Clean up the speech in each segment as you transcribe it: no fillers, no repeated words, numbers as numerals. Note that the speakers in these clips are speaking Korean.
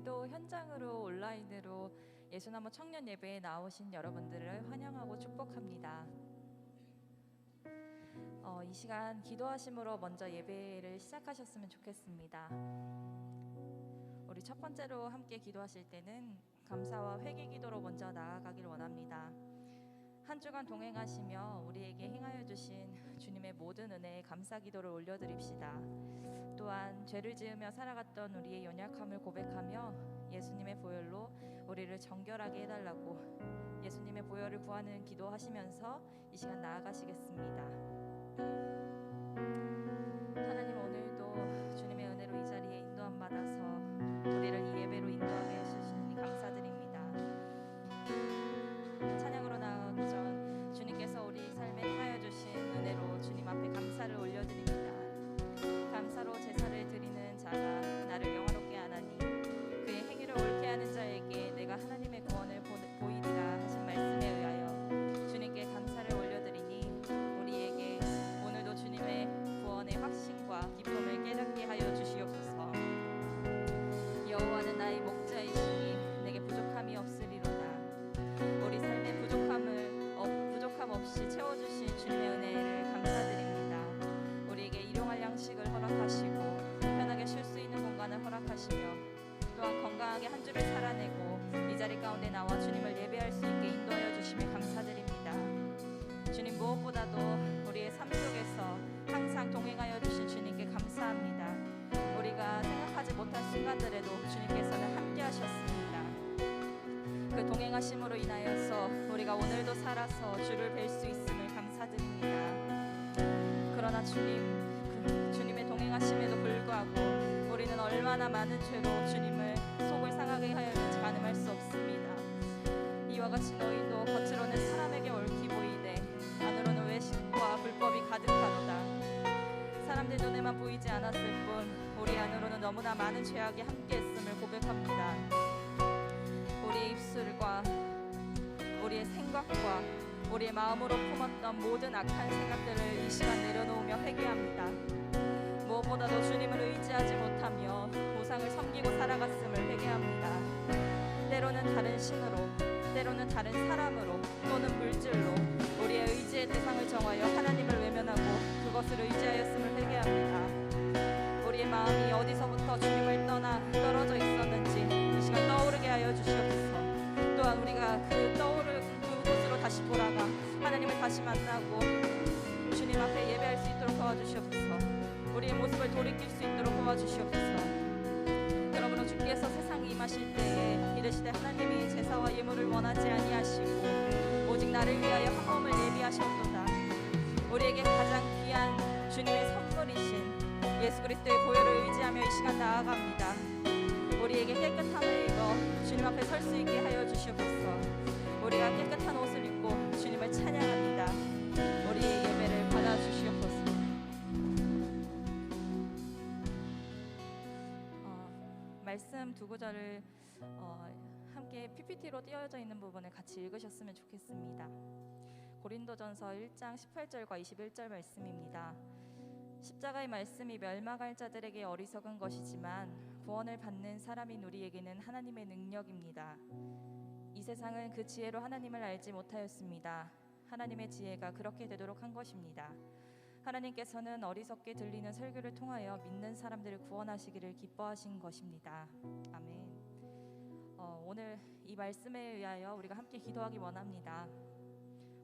오늘도 현장으로 온라인으로 예수나무 청년 예배에 나오신 여러분들을 환영하고 축복합니다. 이 시간 기도하심으로 먼저 예배를 시작하셨으면 좋겠습니다. 우리 첫 번째로 함께 기도하실 때는 감사와 회개 기도로 먼저 나아가길 원합니다. 한 주간 동행하시며 우리에게 행하여 주신 주님의 모든 은혜에 감사 기도를 올려드립시다. 또한 죄를 지으며 살아갔던 우리의 연약함을 고백하며 예수님의 보혈로 우리를 정결하게 해달라고 예수님의 보혈을 구하는 기도하시면서 이 시간 나아가시겠습니다. 하나님, 오늘도 주님의 은혜로 이 자리에 인도함 받아서 우리를 이 예배로 인도하게 해주시니 감사드립니다. 찬양으로 나아가기 전 주님께서 우리 삶에 행하여 주신 은혜로 주님 앞에 감사를 올려드립니다. 감사로 제사를 드리는 자가 나를 영화롭게 하나니 그의 행위를 옳게 하는 자에게 내가 하나님의 구원을 보이리라 하신 말씀에 의하여 주님께 감사를 올려드리니 우리에게 오늘도 주님의 구원의 확신과 기쁨을 깨닫게 하여 주시옵소서. 여호와는 나의 목자이시니 내게 부족함이 없으리로다. 우리 삶의 부족함 없이 채워주신 주님의 은혜를 감사드립니다. 우리에게 일용할 양식을 허락하시고 편하게 쉴 수 있는 공간을 허락하시며 또한 건강하게 한 주를 살아내고 이 자리 가운데 나와 주님을 예배할 수 있게 인도하여 주심에 감사드립니다. 주님, 무엇보다도 우리의 삶 속에서 항상 동행하여 주신 주님께 감사합니다. 우리가 생각하지 못한 순간들에도 주님께서는 함께 하셨습니다. 그 동행하심으로 인하여서 우리가 오늘도 살아서 주를 뵐 수 있음을 감사드립니다. 그러나 주님의 동행하심에도 불구하고 우리는 얼마나 많은 죄로 주님을 속을 상하게 하였는지 가늠할 수 없습니다. 이와 같이 너희도 겉으로는 사람에게 옳게 보이되 안으로는 외식과 불법이 가득하도다. 사람들 눈에만 보이지 않았을 뿐 우리 안으로는 너무나 많은 죄악이 함께했음을 고백합니다. 우리의 입술과 우리의 생각과 우리의 마음으로 품었던 모든 악한 생각들을 이 시간 내려놓으며 회개합니다. 무엇보다도 주님을 의지하지 못하며 우상을 섬기고 살아갔음을 회개합니다. 때로는 다른 신으로, 때로는 다른 사람으로 또는 물질로 우리의 의지의 대상을 정하여 하나님을 외면하고 그것을 의지하였음을 회개합니다. 우리의 마음이 어디서부터 주님을 떠나 떨어져 있었는지 이 시간 떠오르게 하여 주시옵소서. 또한 우리가 그곳으로 다시 돌아가 하나님을 다시 만나고 주님 앞에 예배할 수 있도록 도와주시옵소서. 우리의 모습을 돌이킬 수 있도록 도와주시옵소서. 그러므로 주께서 세상에 임하실 때에 이르시되 하나님이 제사와 예물을 원하지 아니하시고 오직 나를 위하여 한 몸을 예비하셨도다. 우리에게 가장 귀한 주님의 선물이신 예수 그리스도의 보혈을 의지하며 이 시간 나아갑니다. 우리에게 깨끗함을 입어 주님 앞에 설 수 있게 하여 주시옵소서. 우리가 깨끗한 옷을 입고 주님을 찬양합니다. 우리의 예배를 받아주시옵소서. 말씀 두 구절을 함께 PPT로 띄어져 있는 부분을 같이 읽으셨으면 좋겠습니다. 고린도전서 1장 18절과 21절 말씀입니다. 십자가의 말씀이 멸망할 자들에게 어리석은 것이지만 구원을 받는 사람인 우리에게는 하나님의 능력입니다. 이 세상은 그 지혜로 하나님을 알지 못하였습니다. 하나님의 지혜가 그렇게 되도록 한 것입니다. 하나님께서는 어리석게 들리는 설교를 통하여 믿는 사람들을 구원하시기를 기뻐하신 것입니다. 아멘. 오늘 이 말씀에 의하여 우리가 함께 기도하기 원합니다.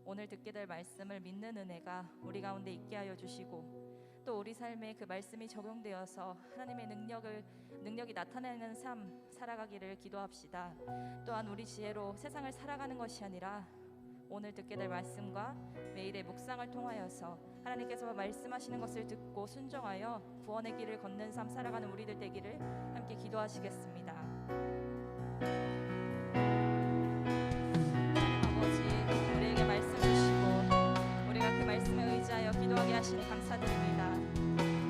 오늘 듣게 될 말씀을 믿는 은혜가 우리 가운데 있게 하여 주시고 또 우리 삶에 그 말씀이 적용되어서 하나님의 능력이 나타나는 삶 살아가기를 기도합시다. 또한 우리 지혜로 세상을 살아가는 것이 아니라 오늘 듣게 될 말씀과 매일의 묵상을 통하여서 하나님께서 말씀하시는 것을 듣고 순종하여 구원의 길을 걷는 삶 살아가는 우리들 되기를 함께 기도하시겠습니다. 아버지, 우리에게 말씀 주시고 우리가 그 말씀에 의지하여 기도하게 하시니 감사드립니다.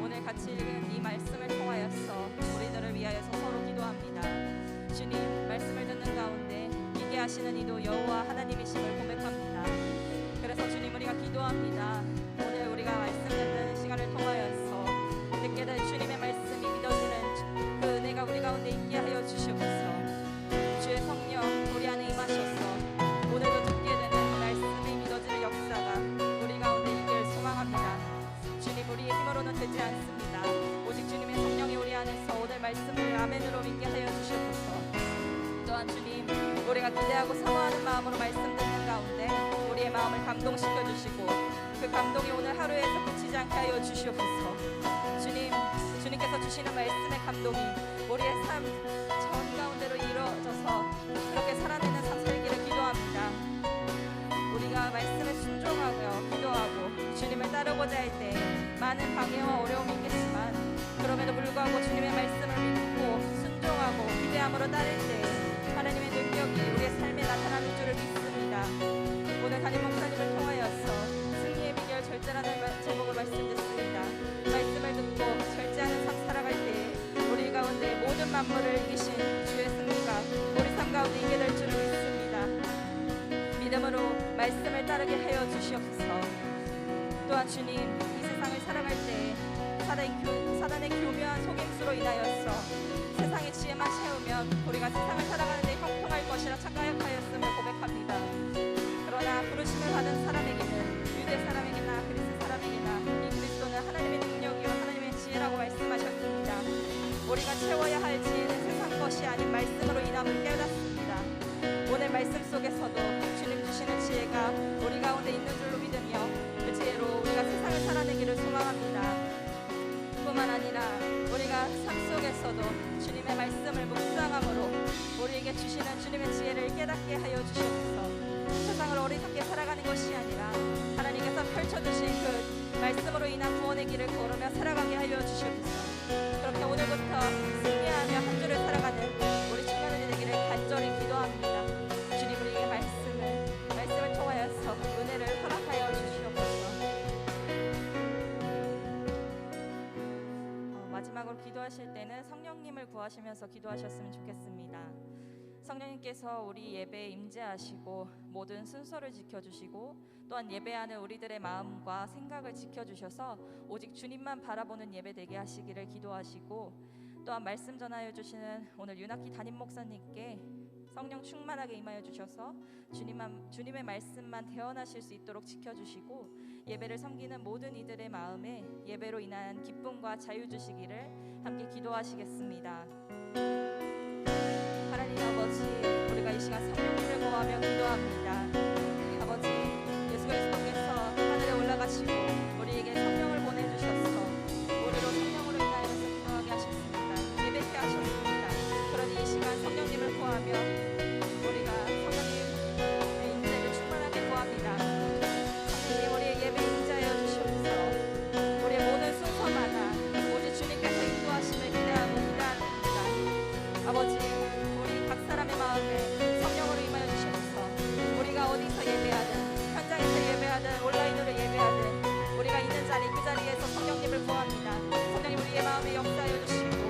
오늘 같이 읽은 이 말씀을 통하여서 우리들을 위하여서 서로 기도합니다. 주님, 말씀을 듣는 가운데 이게 하시는 이도 여호와 하나님이심을 고백합니다. 그래서 주님, 우리가 기도합니다. 오늘 우리가 말씀 듣는 시간을 통하여서 듣게 될 주님의 말씀이 믿어지는 그 은혜가 우리 가운데 있게 하여 주시옵소서. 우리가 기대하고 사모하는 마음으로 말씀 듣는 가운데 우리의 마음을 감동시켜 주시고 그 감동이 오늘 하루에서 그치지 않게 하여 주시옵소서. 주님께서 주시는 말씀의 감동이 우리의 삶 전 가운데로 이루어져서 그렇게 살아내는 삶 살기를 기도합니다. 우리가 말씀에 순종하고요 기도하고 주님을 따르고자 할 때 많은 방해와 어려움이 있겠지만 그럼에도 불구하고 주님의 말씀을 믿고 순종하고 기대함으로 따를 때 하나님의 능력이 우리의 삶에 나타나는 줄을 믿습니다. 오늘 담임 목사님을 통하여서 승리의 비결 절제라는 제목으로 말씀 듣습니다. 말씀을 듣고 절제하는 삶 살아갈 때 우리 가운데 모든 만물을 이기신 주의 승리가 우리 삶 가운데 있게 될 줄을 믿습니다. 믿음으로 말씀을 따르게 하여 주시옵소서. 또한 주님, 이 세상을 살아갈 때 사단의 교묘한 속임수로 인하여서 세상의 지혜만 채우면 우리가 세상을 살아가는 데 형통할 것이라 착각하였음을 고백합니다. 그러나 부르심을 받은 사람에게는 유대 사람에게나 그리스 사람에게나 이 그리스도는 하나님의 능력이요 하나님의 지혜라고 말씀하셨습니다. 우리가 채워야 할 지혜는 세상 것이 아닌 말씀으로 인함을 깨닫습니다. 오늘 말씀 속에서도 주님 주시는 지혜가 우리 가운데 있는 줄로 믿으며 그 지혜로 우리가 세상을 살아내기를 소망합니다. 뿐만 아니라 우리가 삶 속에서도 주님의 말씀을 묵상함으로 우리에게 주시는 주님의 지혜를 깨닫게 하여 주시옵소서. 세상을 어리석게 살아가는 것이 아니라 하나님께서 펼쳐주신 그 말씀으로 인한 구원의 길을 걸으며 살아가게 하여 주시옵소서. 그렇게 오늘부터 승리하며 한 주를 살아가는 우리 청년들이 되기를 간절히 기도합니다. 주님 우리에게 말씀을 통하여서 은혜를 허락하여 주시옵소서. 마지막으로 기도하실 때는 성령님을 구하시면서 기도하셨으면 좋겠습니다. 성령님께서 우리 예배에 임재하시고 모든 순서를 지켜주시고 또한 예배하는 우리들의 마음과 생각을 지켜주셔서 오직 주님만 바라보는 예배 되게 하시기를 기도하시고 또한 말씀 전하여 주시는 오늘 윤학기 담임 목사님께 성령 충만하게 임하여 주셔서 주님의 말씀만 대언하실 수 있도록 지켜주시고 예배를 섬기는 모든 이들의 마음에 예배로 인한 기쁨과 자유 주시기를 함께 기도하시겠습니다. 하나님 아버지, 우리가 이 시간 성령님을 구하며 기도합니다. 아버지, 예수 그리스도께서 하늘에 올라가시고 우리에게 성령을 보내주셔서 우리로 성령으로 인하여서 기도하게 하셨습니다. 예배케 하셨습니다. 그러니 이 시간 성령님을 구하며 우리가 성령님의 인재를 충만하게 구합니다. 성령님 우리의 예배에 임재하여 주시옵소서. 우리의 모든 순서마다 오직 주님께서 인도하심을 기대하고 기대합니다. 아버지, 마음에 성령으로 임하여 주시옵소서. 우리가 어디서 예배하든 현장에서 예배하든 온라인으로 예배하든 우리가 있는 자리 그 자리에서 성령님을 구합니다. 성령님 우리의 마음에 역사하여 주시고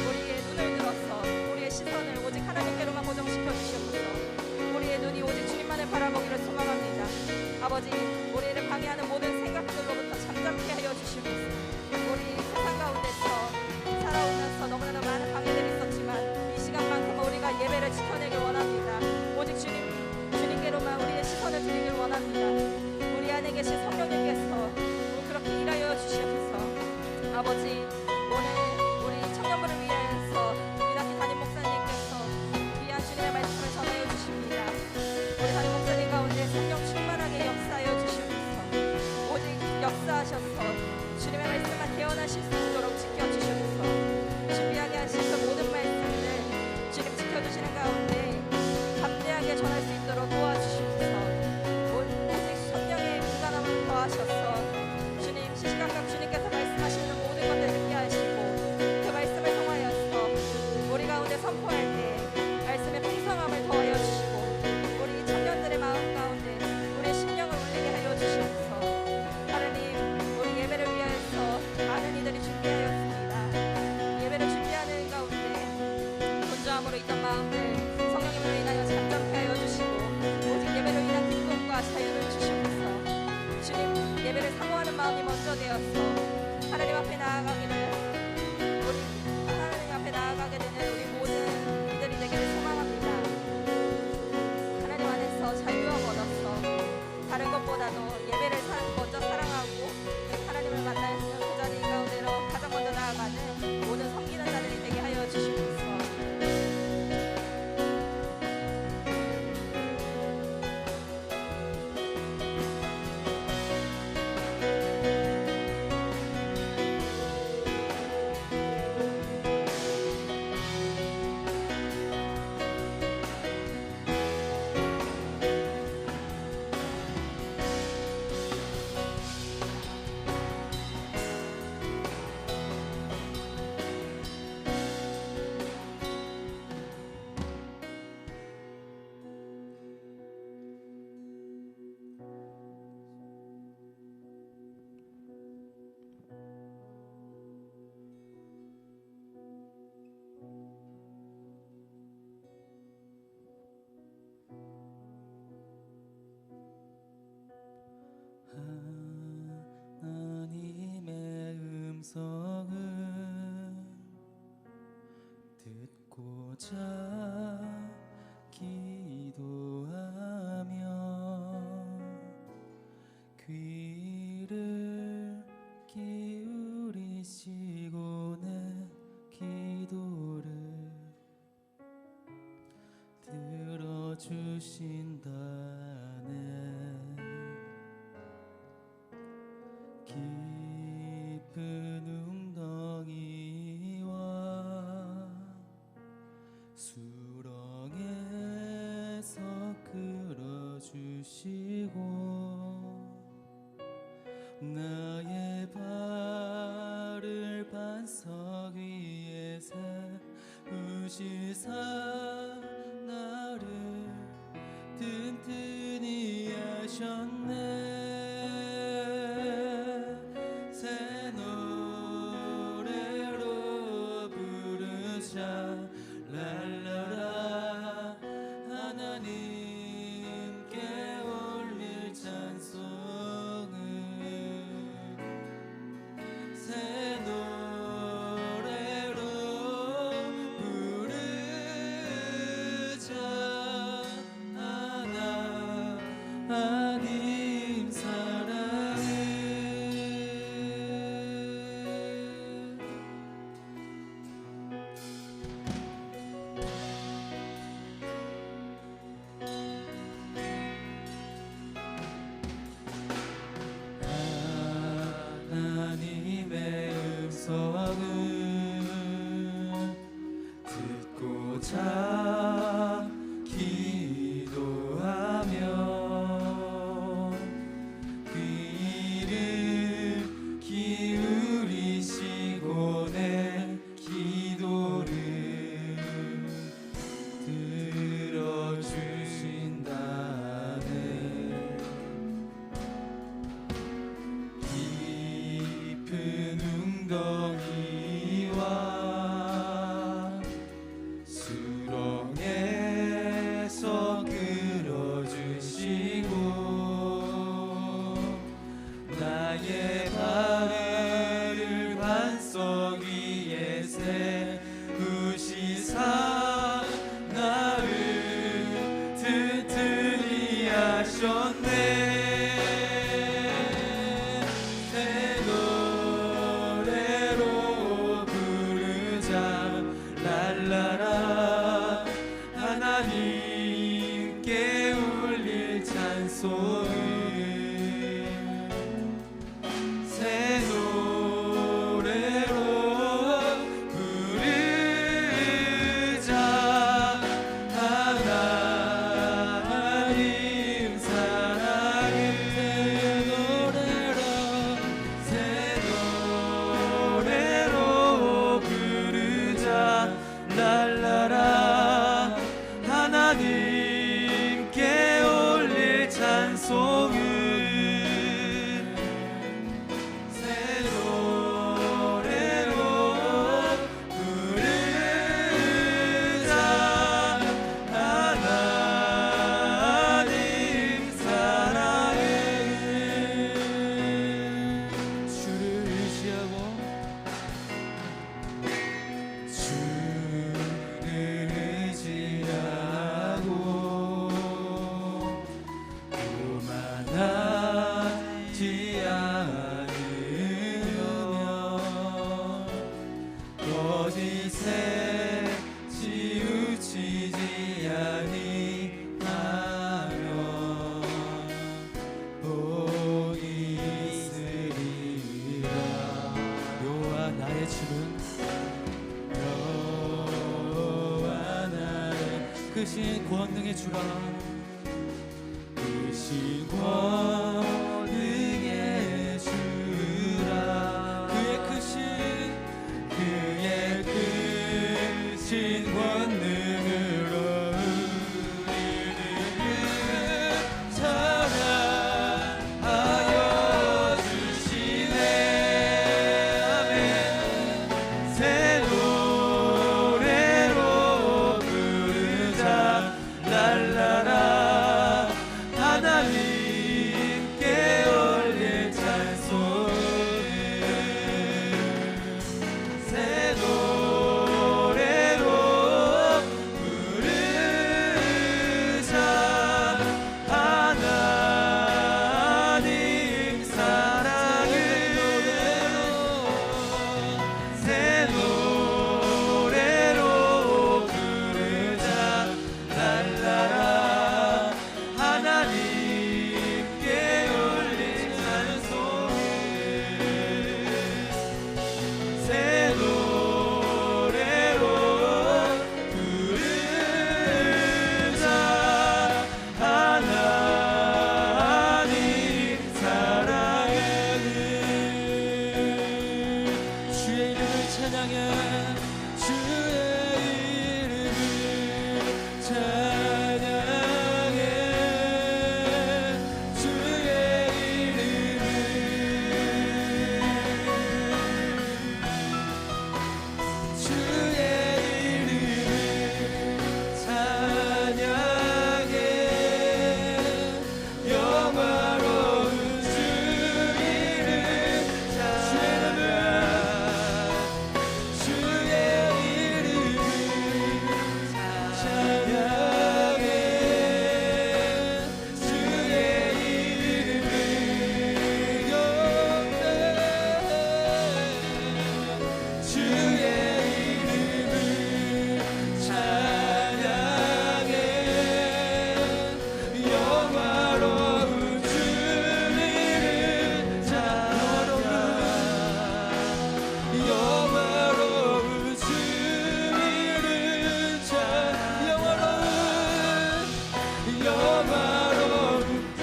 우리의 눈을 들어서 우리의 시선을 오직 하나님께로만 고정시켜 주시옵소서. 우리의 눈이 오직 주님만을 바라보기를 소망합니다. 아버지, 우리를 방해하는 모든 생각들로부터 잠잠케 하여 주시옵소서. 우리 세상 가운데서 살아오면서 너무나 많은 방해들이 있었지만 이 시간만큼 우리가 예배를 지켜내길 원합니다. 오직 주님께로만 우리의 시선을 드리길 원합니다. 우리 안에 계신 성령님께서 그렇게 일하여 주시옵소서. 아버지, 오늘 우리 청년부를 위해서 윤학기 담임 목사님께서 귀한 주님의 말씀을 전하여 주십니다. 우리 담임 목사님 가운데 성령 충만하게 역사하여 주시옵소서. 오직 역사하셔서 주님의 말씀만 대언하실 수 있도록 지켜주시옵소서. 준비하게 하신 그 모든 말씀을 주님 지켜주시는 가운데 담대하게 전할 수 있도록 도와주시옵소서. 오직 성령의 민감함을 더하셔서 주님 시시각각 주님께서 말씀하시는 모든 것들 듣게 하시고 그 말씀을 통하여서 우리 가운데 선포할 때 말씀의 풍성함을 더하여 주시고 우리 청년들의 마음 가운데 우리의 심령을 울리게 하여 주시옵소서. 하나님, 우리 예배를 위하여서 많은 이들이 준비하였습니다. 예배를 준비하는 가운데 분주함으로 있던 마음을 성령님으로 인하여 잠잠케 하여 주시고 오직 예배로 인한 기쁨과 자유를 주시옵소서. 주님, 예배를 사모하는 마음이 먼저 되어서 하나님 앞에 주신다네. 깊은 웅덩이와 수렁에서 끌어주시고 나의 발을 반석 위에 세우시사 나를 튼튼히 하셨네. 새 노래로 부르자 랄라라. 하나님께 올릴 찬송을 새 노래로 부르자. 하나님 사랑해. 하나님의 음성을 듣고자 기도하며 귀를 기울이시고 내 기도를 들어주신다네. 깊은 웅덩이와 수렁에서 끌어주시고 나의 발을 반석 위에 세우시사 나를 튼튼히 하셨네. 랄라라. 하나님께 울릴 찬송을 새 노래로 부르자. 하나님 사랑해. 새 노래로 부르자 랄라라. 하나님께 올릴 찬송을 새 노래로 부르자. 하나님 사랑해. 주를 의지하고 의지하고 교만하지 않으며 거짓에 치우치지 아니하며 복이 있으리라. 여호와 나의 주는 크신 권능의 주라. 크신 권능의 주라. 그의 크신 권능으로 우리를 사랑하여 주시네. 아멘. 새 노래로 랄라라. 하나님께 영화로운 주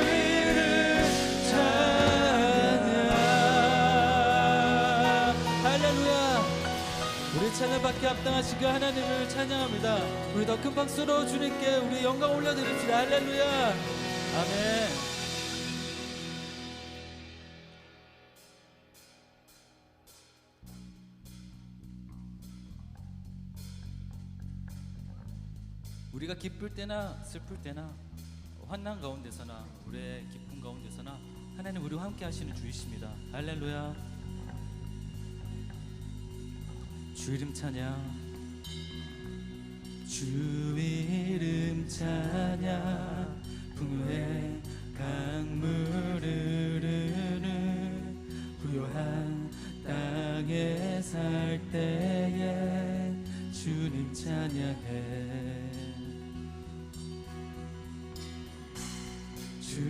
이름 찬양. 할렐루야. 우리 찬양받기 합당하신 그 하나님을 찬양합니다. 우리 더 큰 박수로 주님께 우리 영광 올려드립시다. 할렐루야. 아멘. 우리가 기쁠 때나 슬플 때나 환난 가운데서나 우리의 기쁨 가운데서나 하나님 우리와 함께 하시는 주이십니다. 할렐루야. 주 이름 찬양. 주 이름 찬양. 풍요의 강물 흐르는 부요한 땅에 살 때에 주님 찬양해. 주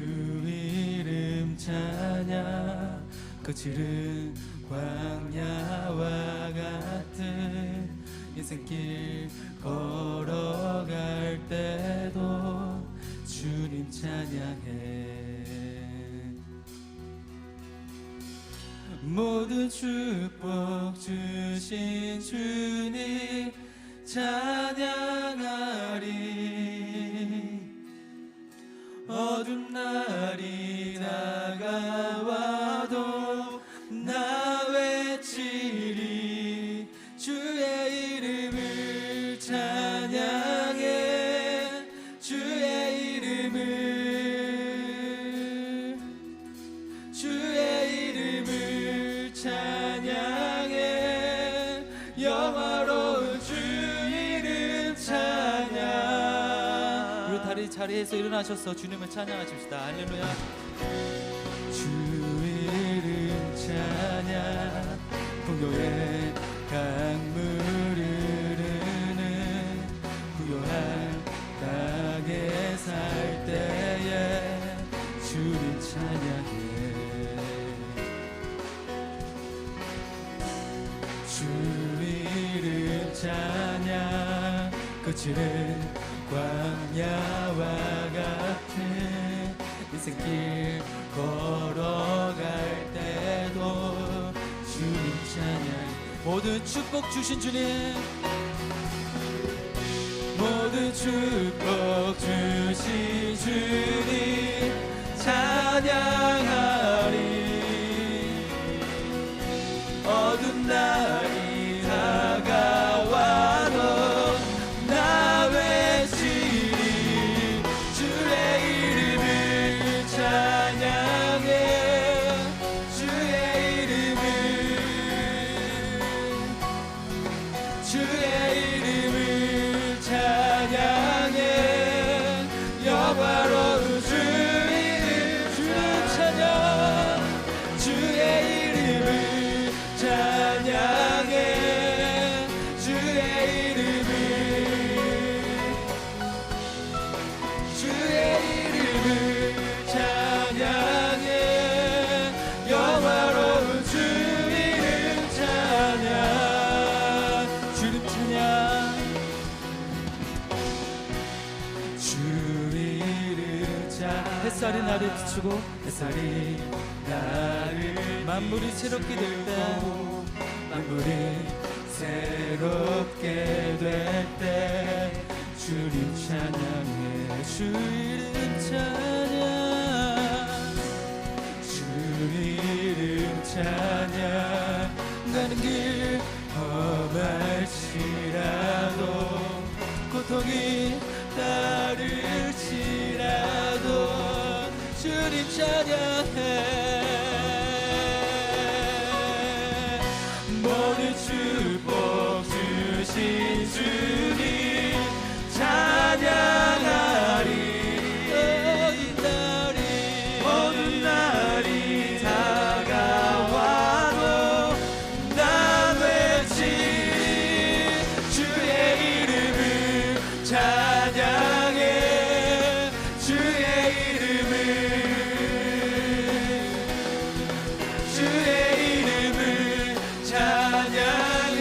이름 찬양. 거칠은 광야와 같은 인생길 걸어갈 때도 주님 찬양해. 모든 축복 주신 주님 찬양하리. 어둠 날이 다가와도 나 외치리. 주의 이름을 찬양해. 주의 이름을 주의 이름을 찬양해. 영화로운 주 이름 찬양. 우리 다리 자리에서 일어나셔서 주님을 찬양하십시다. 할렐루야. 주 이름 찬양. 풍요의 강물 흐르는 부요한 땅에 살 때에 주님 찬양해. 주 이름 찬양. 거칠은 광야와 같은 인생길 걸어갈 때도 주님 찬양. 모든 축복 주신 주님. 모든 축복 주신 주님 찬양하리. 어두운 날이 다가와도 나 외치리. 주의 이름을 찬양해. 주의 이름을 주의 이름을 찬양해. 영화로운 주 이름 주님 찬양. 주의 이름을 찬양해. 주의 이름을 주의 이름을 찬양해. 영화로운 주 이름 찬양. 주님 찬양. 주 이름 찬양. 햇살이 나를 비추고 햇살이 나를 만물이 새롭게 될 때 만물이 새롭게 될 때 주님 찬양해. 주 이름 찬양. 주 이름 찬양. 가는 길 험할지라도 고통이 따를지라도 주님 찬양해. 모든 축복 주신 주님 찬양하리. 모든 날이 다가와도 나 외치리. 주의 이름을 찬양해. 주의 이름을 주의 이름을 찬양해.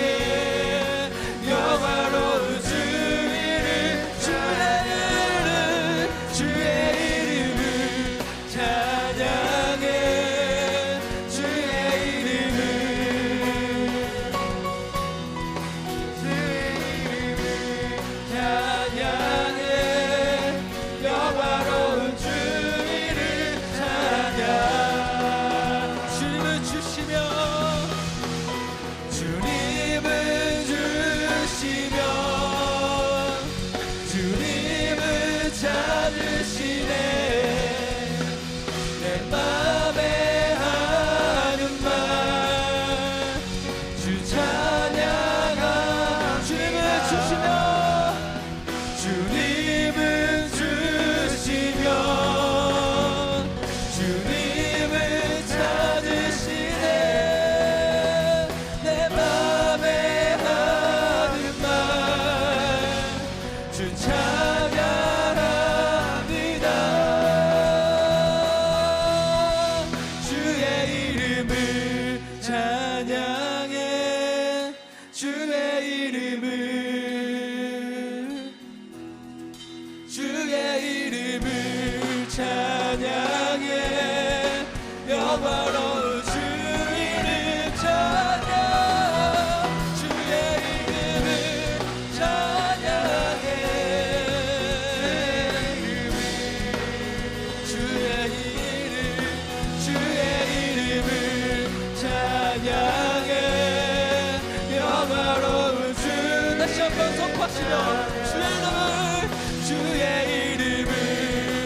영화로운 주 이름 주의 이름 이름을 찬양해 영화로운 주 이름 찬양 주의 이름을 찬양해 주의 이름을 찬양해 영화로운 주 다시 한번 선포하시며 주의 이름을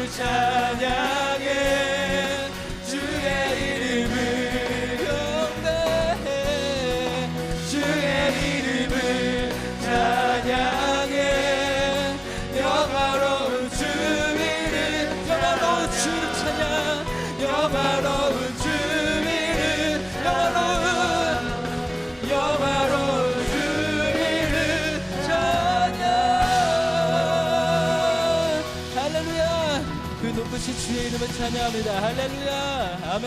찬양해 주의 이름을 경배해 주의 이름을 찬양해 영화로운 주 이름 영화로운 주 찬양 영화로운 주 이름 영화로운 주 이름 찬양 할렐루야 그 높으신 주의 이름을 찬양합니다 할렐루야 아멘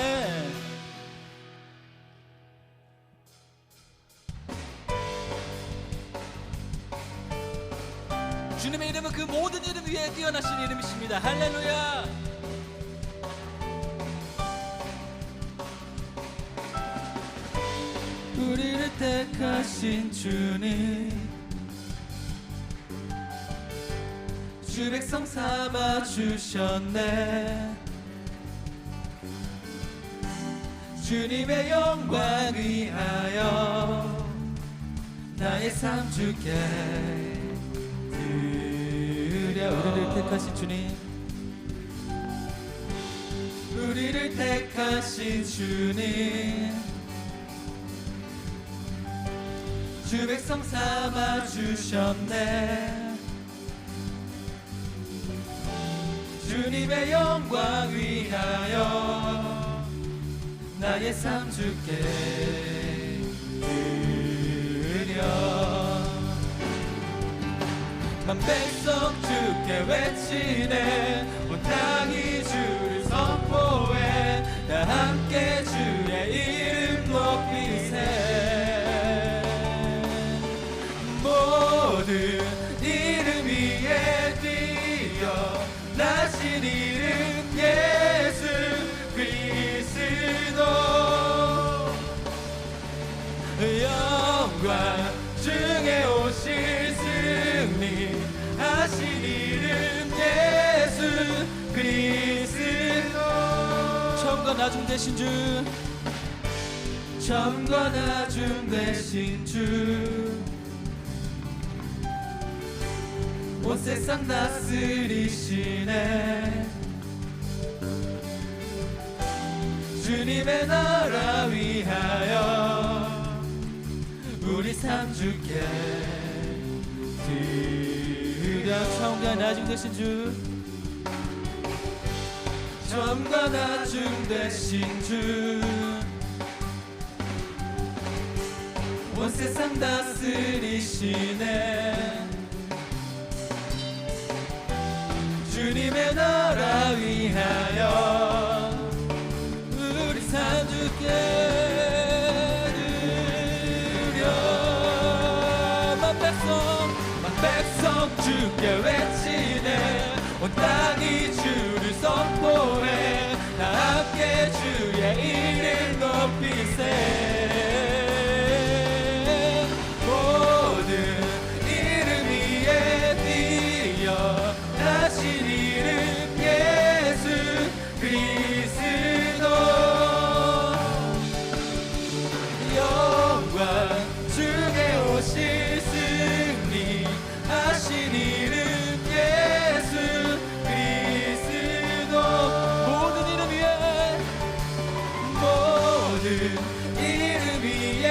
주님의 이름은 그 모든 이름 위에 뛰어나신 이름이십니다 할렐루야 우리를 택하신 주님 주 백성 삼아 주셨네 주님의 영광 위하여 나의 삶 주께 드려 우리를 택하신 주님 우리를 택하신 주님 주 백성 삼아 주셨네 주님의 영광 위하여 나의 삶 주께 드려 만 백성 주께 외치네 온 땅이 주를 선포해 다 함께 주의 이름 높이세 모든 이름 위에 뛰어 나신 이름 예수 그리스도 영광 중에 오실 승리 하신 이름 예수 그리스도 처음과 나중 되신 주 처음과 나중 되신 주 온 세상 다스리시네 주님의 나라 위하여 우리 삶 주께 드려 처음과 나중 되신 주 처음과 나중 되신 주 온 세상 다스리시네 주님의 나라 위하여 우리 삶 주께 드려 만 백성 주께 외치네 온 땅이 주를 선포해 다 함께 주의 이름 높이세 모든 이름 위에 뛰어 나신 이름 예수 그리스도 영광 중에 오실 승리 하신 이름 예수 그리스도 모든 이름 위에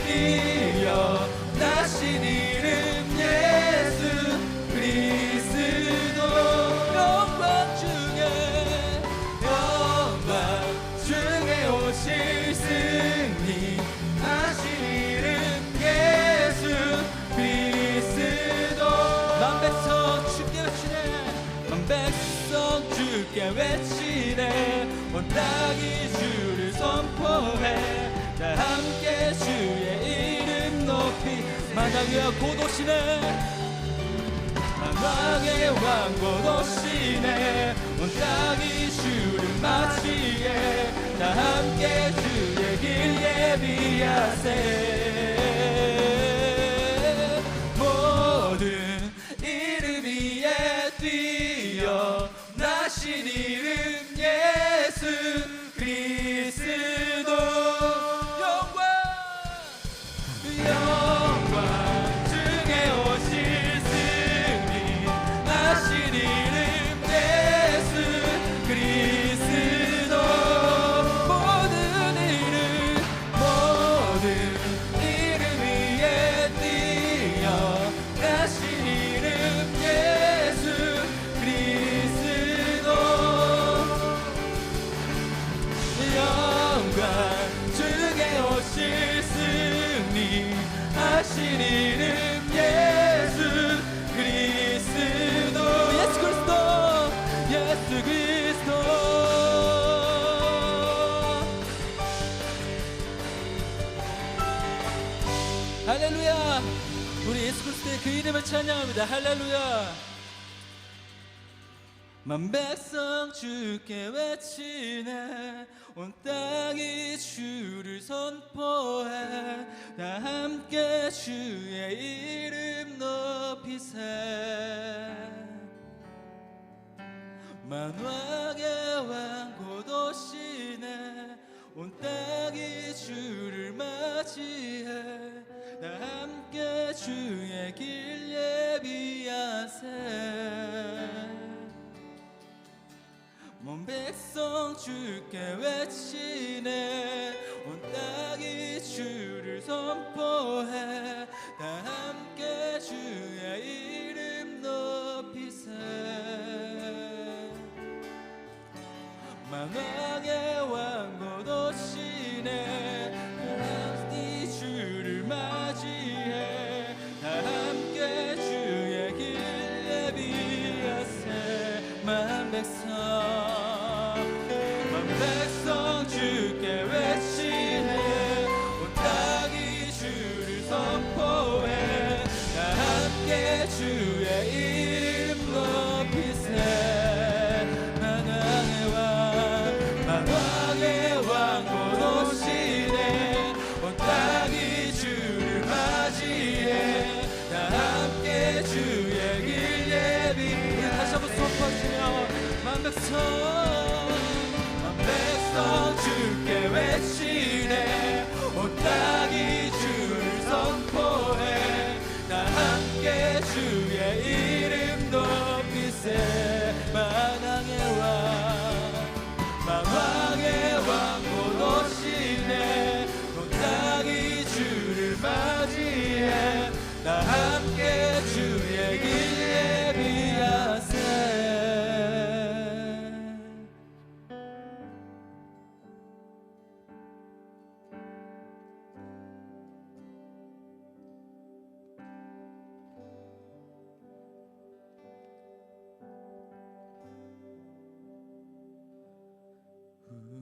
뛰어 나신 이름 예수 그리스도 영광 중에 오실 승리 하신 이름 예수 그리스도 만 백성 주께 외치네 만 백성 주께 외치네 온 땅이 주를 선포해 다 함께 주의 이름 높이 만왕의 곧 오시네 만왕의 왕 곧 오시네 온 땅이 주를 맞이해 다 함께 주의 길 예비하세 모든 이름 위에 뛰어 나신 이름 예수 그리스도 영광 중에 오실 승리 나신 이름 예수 그리스도 모든 이름 위에 뛰어 나신 이름 예수 그리스도 영광 중에 오실 승리 하신 이름 예수 그리스도 예수 그리스도 예수 그리스도 할렐루야 우리 예수 그리스도의 그 이름을 찬양합니다 할렐루야 만 백성 주께 외치네 온 땅이 주를 선포해 다 함께 주의 이름 높이세 만왕의 왕 곧 오시네 온 땅이 주를 맞이해 다 함께 주의 길 예비하세 온 백성 주께 외치네 온 땅이 주를 선포해 다 함께 주의 이름 높이세 만왕의 왕 곧 오시네 이 주를 맞이해 다 함께 주의 길 예비하세 만 백성 주께 외치네 온 땅이 주를 선포해 다 함께 주의 이름 높이세 만왕의 왕 곧 오시네 온 땅이 주를 맞이해 다 함께 주의 길 예비 다시 한번 선포하시며 만 백성 주께 외치네 온 땅이 주를 선포해 다 함께 주의 이름 높이세 만왕의 왕 곧 오시네 온 땅이 주를 맞이해 다 함께 주의 길 예비하세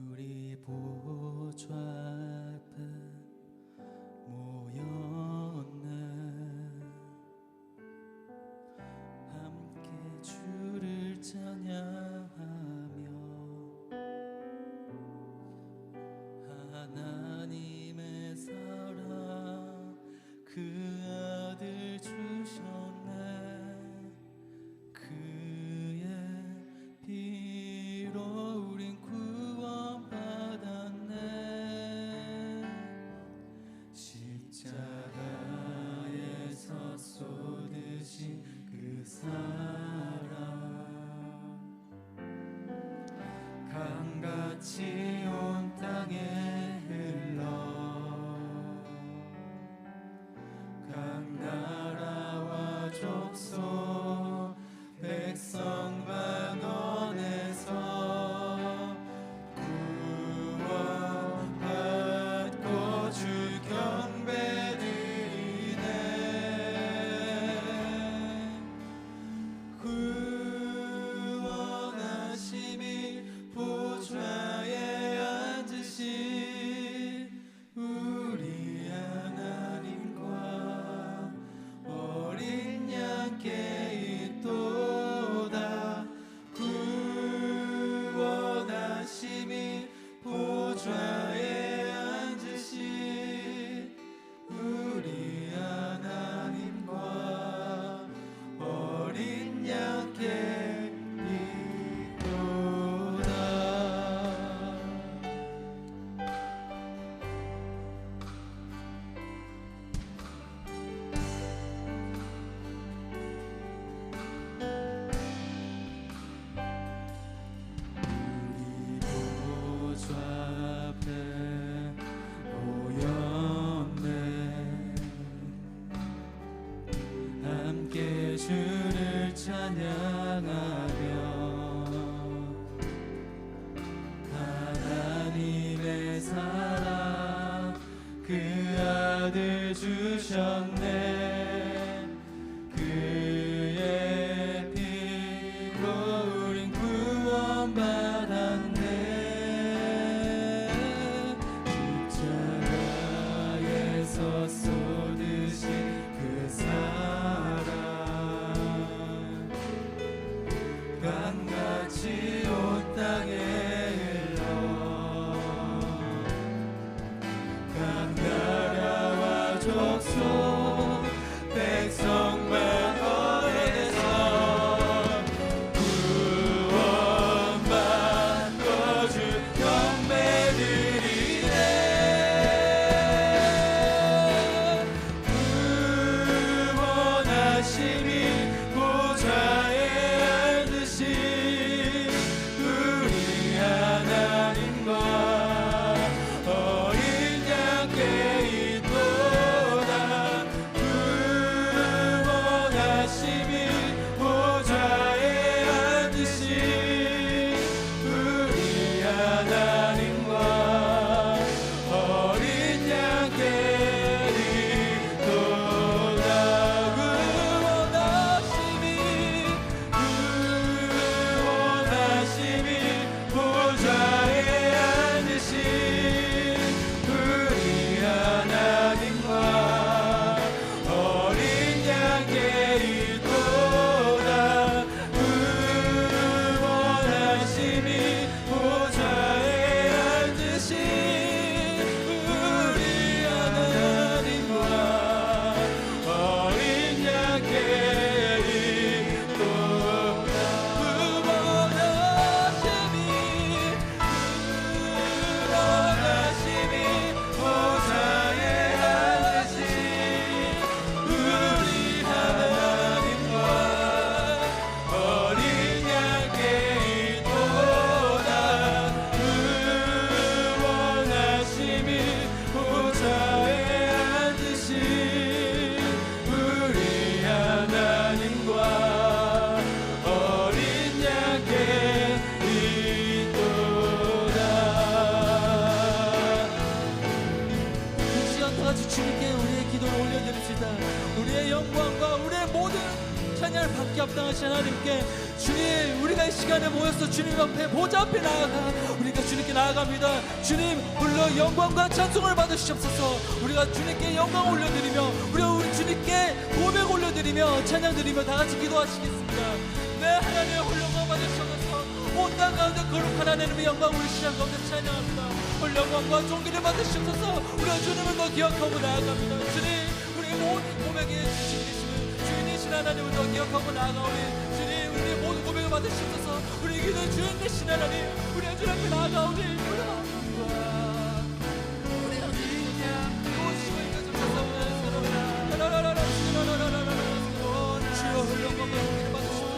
우리 보좌 앞에 모였네 함께 주를 찬양하며 하나님의 사랑 그 아들 주셨네 그의 피로 우린 구원받았네 십자가에서 쏟으신 그 사랑 강같이 온 땅에 흘러 각 나라와 족속 백성 만원에서 구원받고 주 경배드리네 구원하심이 보좌에 찬양하며 하나님의 사랑 그 아들 주셨네. 그의 피로 우린 구원받았네. 십자가에서 쏟으신 그 사랑 강같이 온 땅에 흘러 각 나라와 족속 백성만 거해서 구원받고 주 경배드리네. 구원하심이 보좌에 앉으신 우리 하나님과 어린 양께 있도다. 구원하심이 보좌에 앉으신 우리 하나님과 어린 양께 있도다. 구원하심이 보좌에 앉으신 우리 하나님과 어린 양께 있도다. 구원하심이 보좌에 앉으신 우리 하나님과 어린 양께 있도다. 구원하심이 보좌에 앉으신 우리 하나님과 어린 양께 있도다. 구원하심이 보좌에 앉으신 우리 하나님과 어린 양께 있도다. 이 시간 다 같이 주님께 우리의 기도를 올려드립시다. 우리의 영광과 우리의 모든 찬양을 받게 합당하신 하나님께, 주님, 우리가 이 시간에 모여서 주님 앞에 보좌 앞에 나아가 우리가 주님께 나아갑니다. 주님, 물론 영광과 찬송을 받으시옵소서. 우리가 주님께 영광 올려드리며 우리 주님께 고백 올려드리며 찬양드리며 다 같이 기도하시겠습니다. 네, 하나님의 홀영광 받으시옵소서. 온 땅 가운데 거룩한 하나님의 영광 우리 시간 가운데 찬양합니다. 홀영광과 존귀를 받으시옵소서. 우리가 주님을 더 기억하고 나아갑니다. 주님, 우리 모든 고백에 주신 계시는 주인이신 하나님을 더 기억하고 나아가오니, 주님, 우리의 모든 고백을 받으시옵소서. 우리 기도의 주인 되신 하나님, 우리의 주 앞에 나아가오니 우리가 오시고 주여 홀영광과 존귀를 받으시옵소서.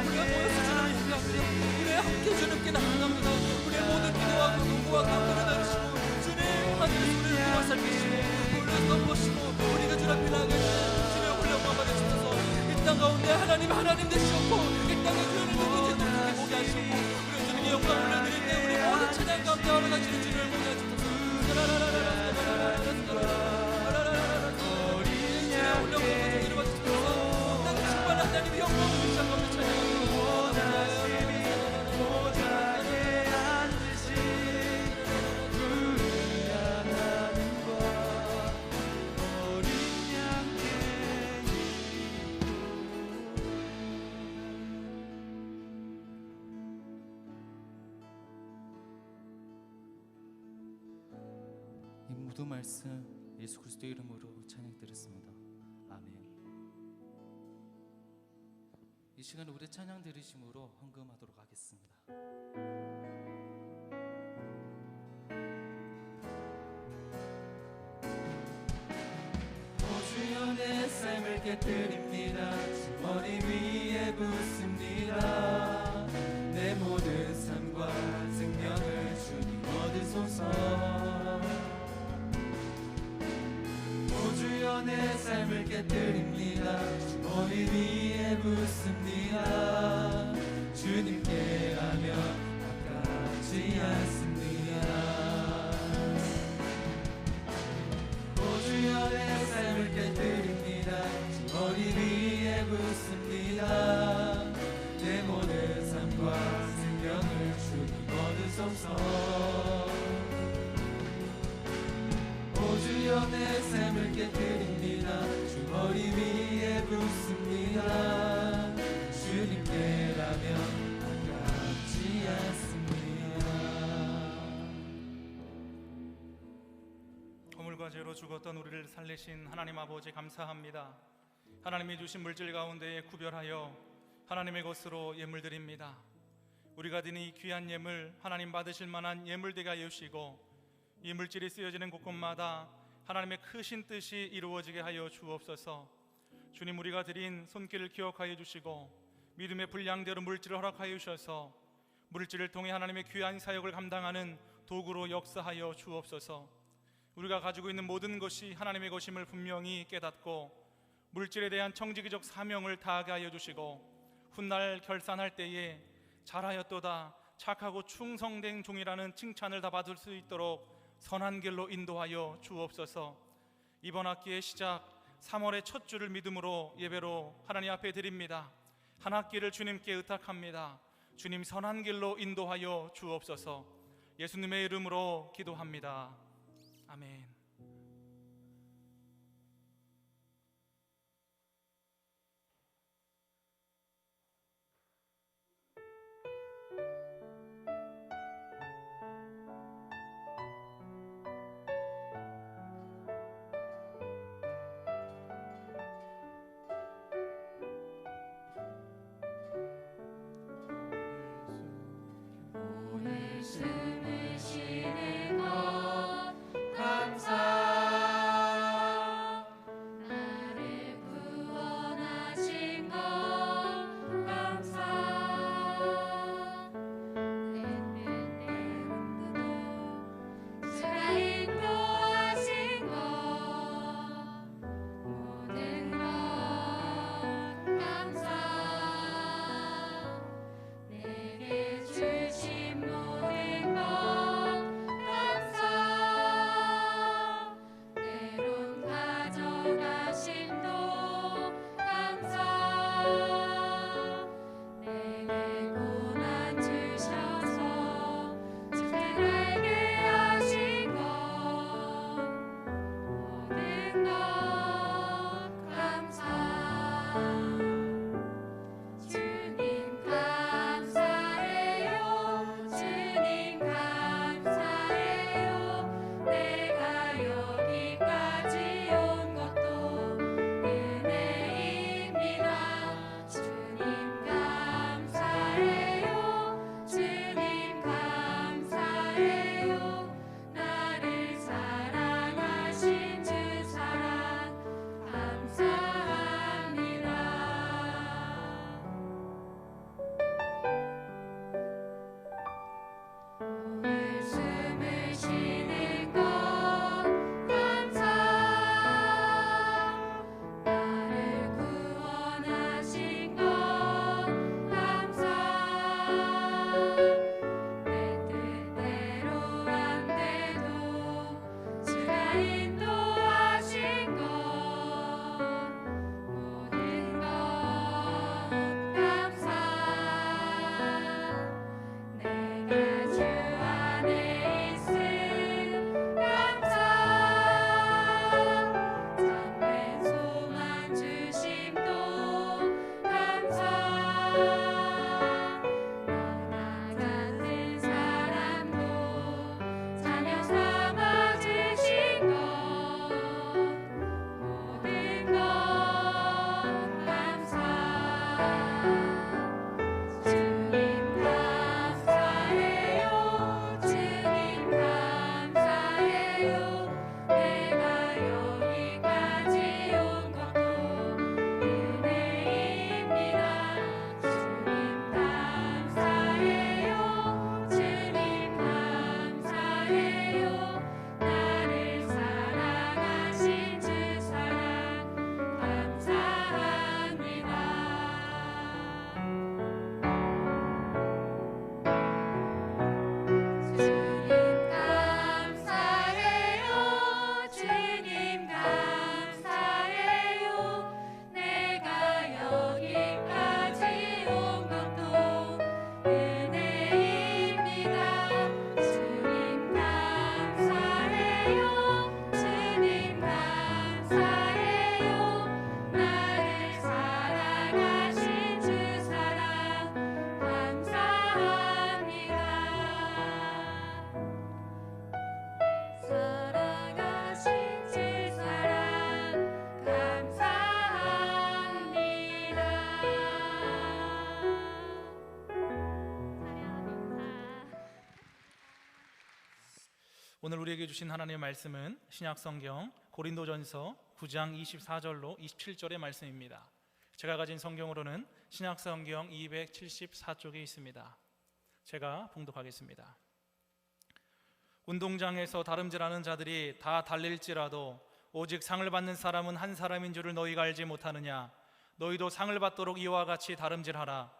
우리가 모여서 주님을 기도합니다. 우리 함께 주님께 나아갑니다. 우리의 모든 기도와 공부와 감사를 나누시고 주님, 하늘의 우리를 구워 살피시고 우리를 덮으시고 우리가 주 앞에 나아갈 때 주님의 홀영광 받으시옵소서. 이 땅 가운데 하나님 되시옵고 이 땅의 주인을 누구지 똑똑히 보게 하시옵고 우리 주님께 영광 올려드릴 때 우리 모든 찬양 가운데 올라가시는 주님을 보게 하시옵소서. 주님의 홀영광과 존귀를 받으시옵소서. 땅의 충만한 하나님의 영광을 우리 시간 가운데 찬양합니다. 이 모든 말씀 예수 그리스도의 이름으로 찬양드렸습니다. 아멘. 이 시간에 우리 찬양 들으심으로 헌금하도록 하겠습니다. 오 주여, 내 삶을 깨뜨립니다. 머리 위에 붓습니다. 내 모든 삶과 생명을 주님 얻으소서. 오 주여, 내 삶을 깨뜨립니다. 머리 위에 붓습니다. 주옵소서. 오 주여 내 삶을 깨뜨립니다. 주 머리 위에 붓습니다. 주님께라면 아깝지 않습니다. 허물과 죄로 죽었던 우리를 살리신 하나님 아버지 감사합니다. 하나님이 주신 물질 가운데에 구별하여 하나님의 것으로 예물드립니다. 우리가 드린 이 귀한 예물 하나님 받으실 만한 예물되게 하여 주시고 이 물질이 쓰여지는 곳곳마다 하나님의 크신 뜻이 이루어지게 하여 주옵소서. 주님, 우리가 드린 손길을 기억하여 주시고 믿음의 분량대로 물질을 허락하여 주셔서 물질을 통해 하나님의 귀한 사역을 감당하는 도구로 역사하여 주옵소서. 우리가 가지고 있는 모든 것이 하나님의 것임을 분명히 깨닫고 물질에 대한 청지기적 사명을 다하게 하여 주시고 훗날 결산할 때에 잘하였도다 착하고 충성된 종이라는 칭찬을 다 받을 수 있도록 선한 길로 인도하여 주옵소서. 이번 학기의 시작 3월의 첫 주를 믿음으로 예배로 하나님 앞에 드립니다. 한 학기를 주님께 의탁합니다. 주님 선한 길로 인도하여 주옵소서. 예수님의 이름으로 기도합니다. 아멘. 숨을 쉬는 것 감사 나를 구원하신 것 감사 내 뜻대로 주가 인도하신 것 모든 것 감사 내게 주신 모든 것 감사 때론 가져가심도 감사 내게 고난 주셔서 주를 알게 하신 것 모든 것 감사 주님 감사해요 주님 감사해요 내가 여기까지 온 것도 은혜입니다 주님 감사해요 주님 감사해요 나를 사랑하신 주 사랑 감사합니다 오늘 숨을 쉬는 것 감사 나를 구원하신 것 감사 내 뜻대로 안 돼도 주가 인도하신 것 모든 것 감사 내가 주 안에 있음 감사 참된 소망 주심도 감사 나 같은 사람도 자녀 삼아 주신 것 모든 것 감사 주님 감사해요 주님 감사해요 내가 여기까지 온 것도 은혜입니다 주님 감사해요 주님 감사해요 나를 사랑하신 주 사랑 감사합니다 주님 감사해요 주님 감사해요 내가 여기까지 온 것도 은혜입니다 오늘 우리에게 주신 하나님의 말씀은 신약성경 고린도전서 9장 24절로 27절의 말씀입니다. 제가 가진 성경으로는 신약성경 274쪽에 있습니다. 제가 봉독하겠습니다. 운동장에서 다름질하는 자들이 다 달릴지라도 오직 상을 받는 사람은 한 사람인 줄을 너희가 알지 못하느냐? 너희도 상을 받도록 이와 같이 다름질하라.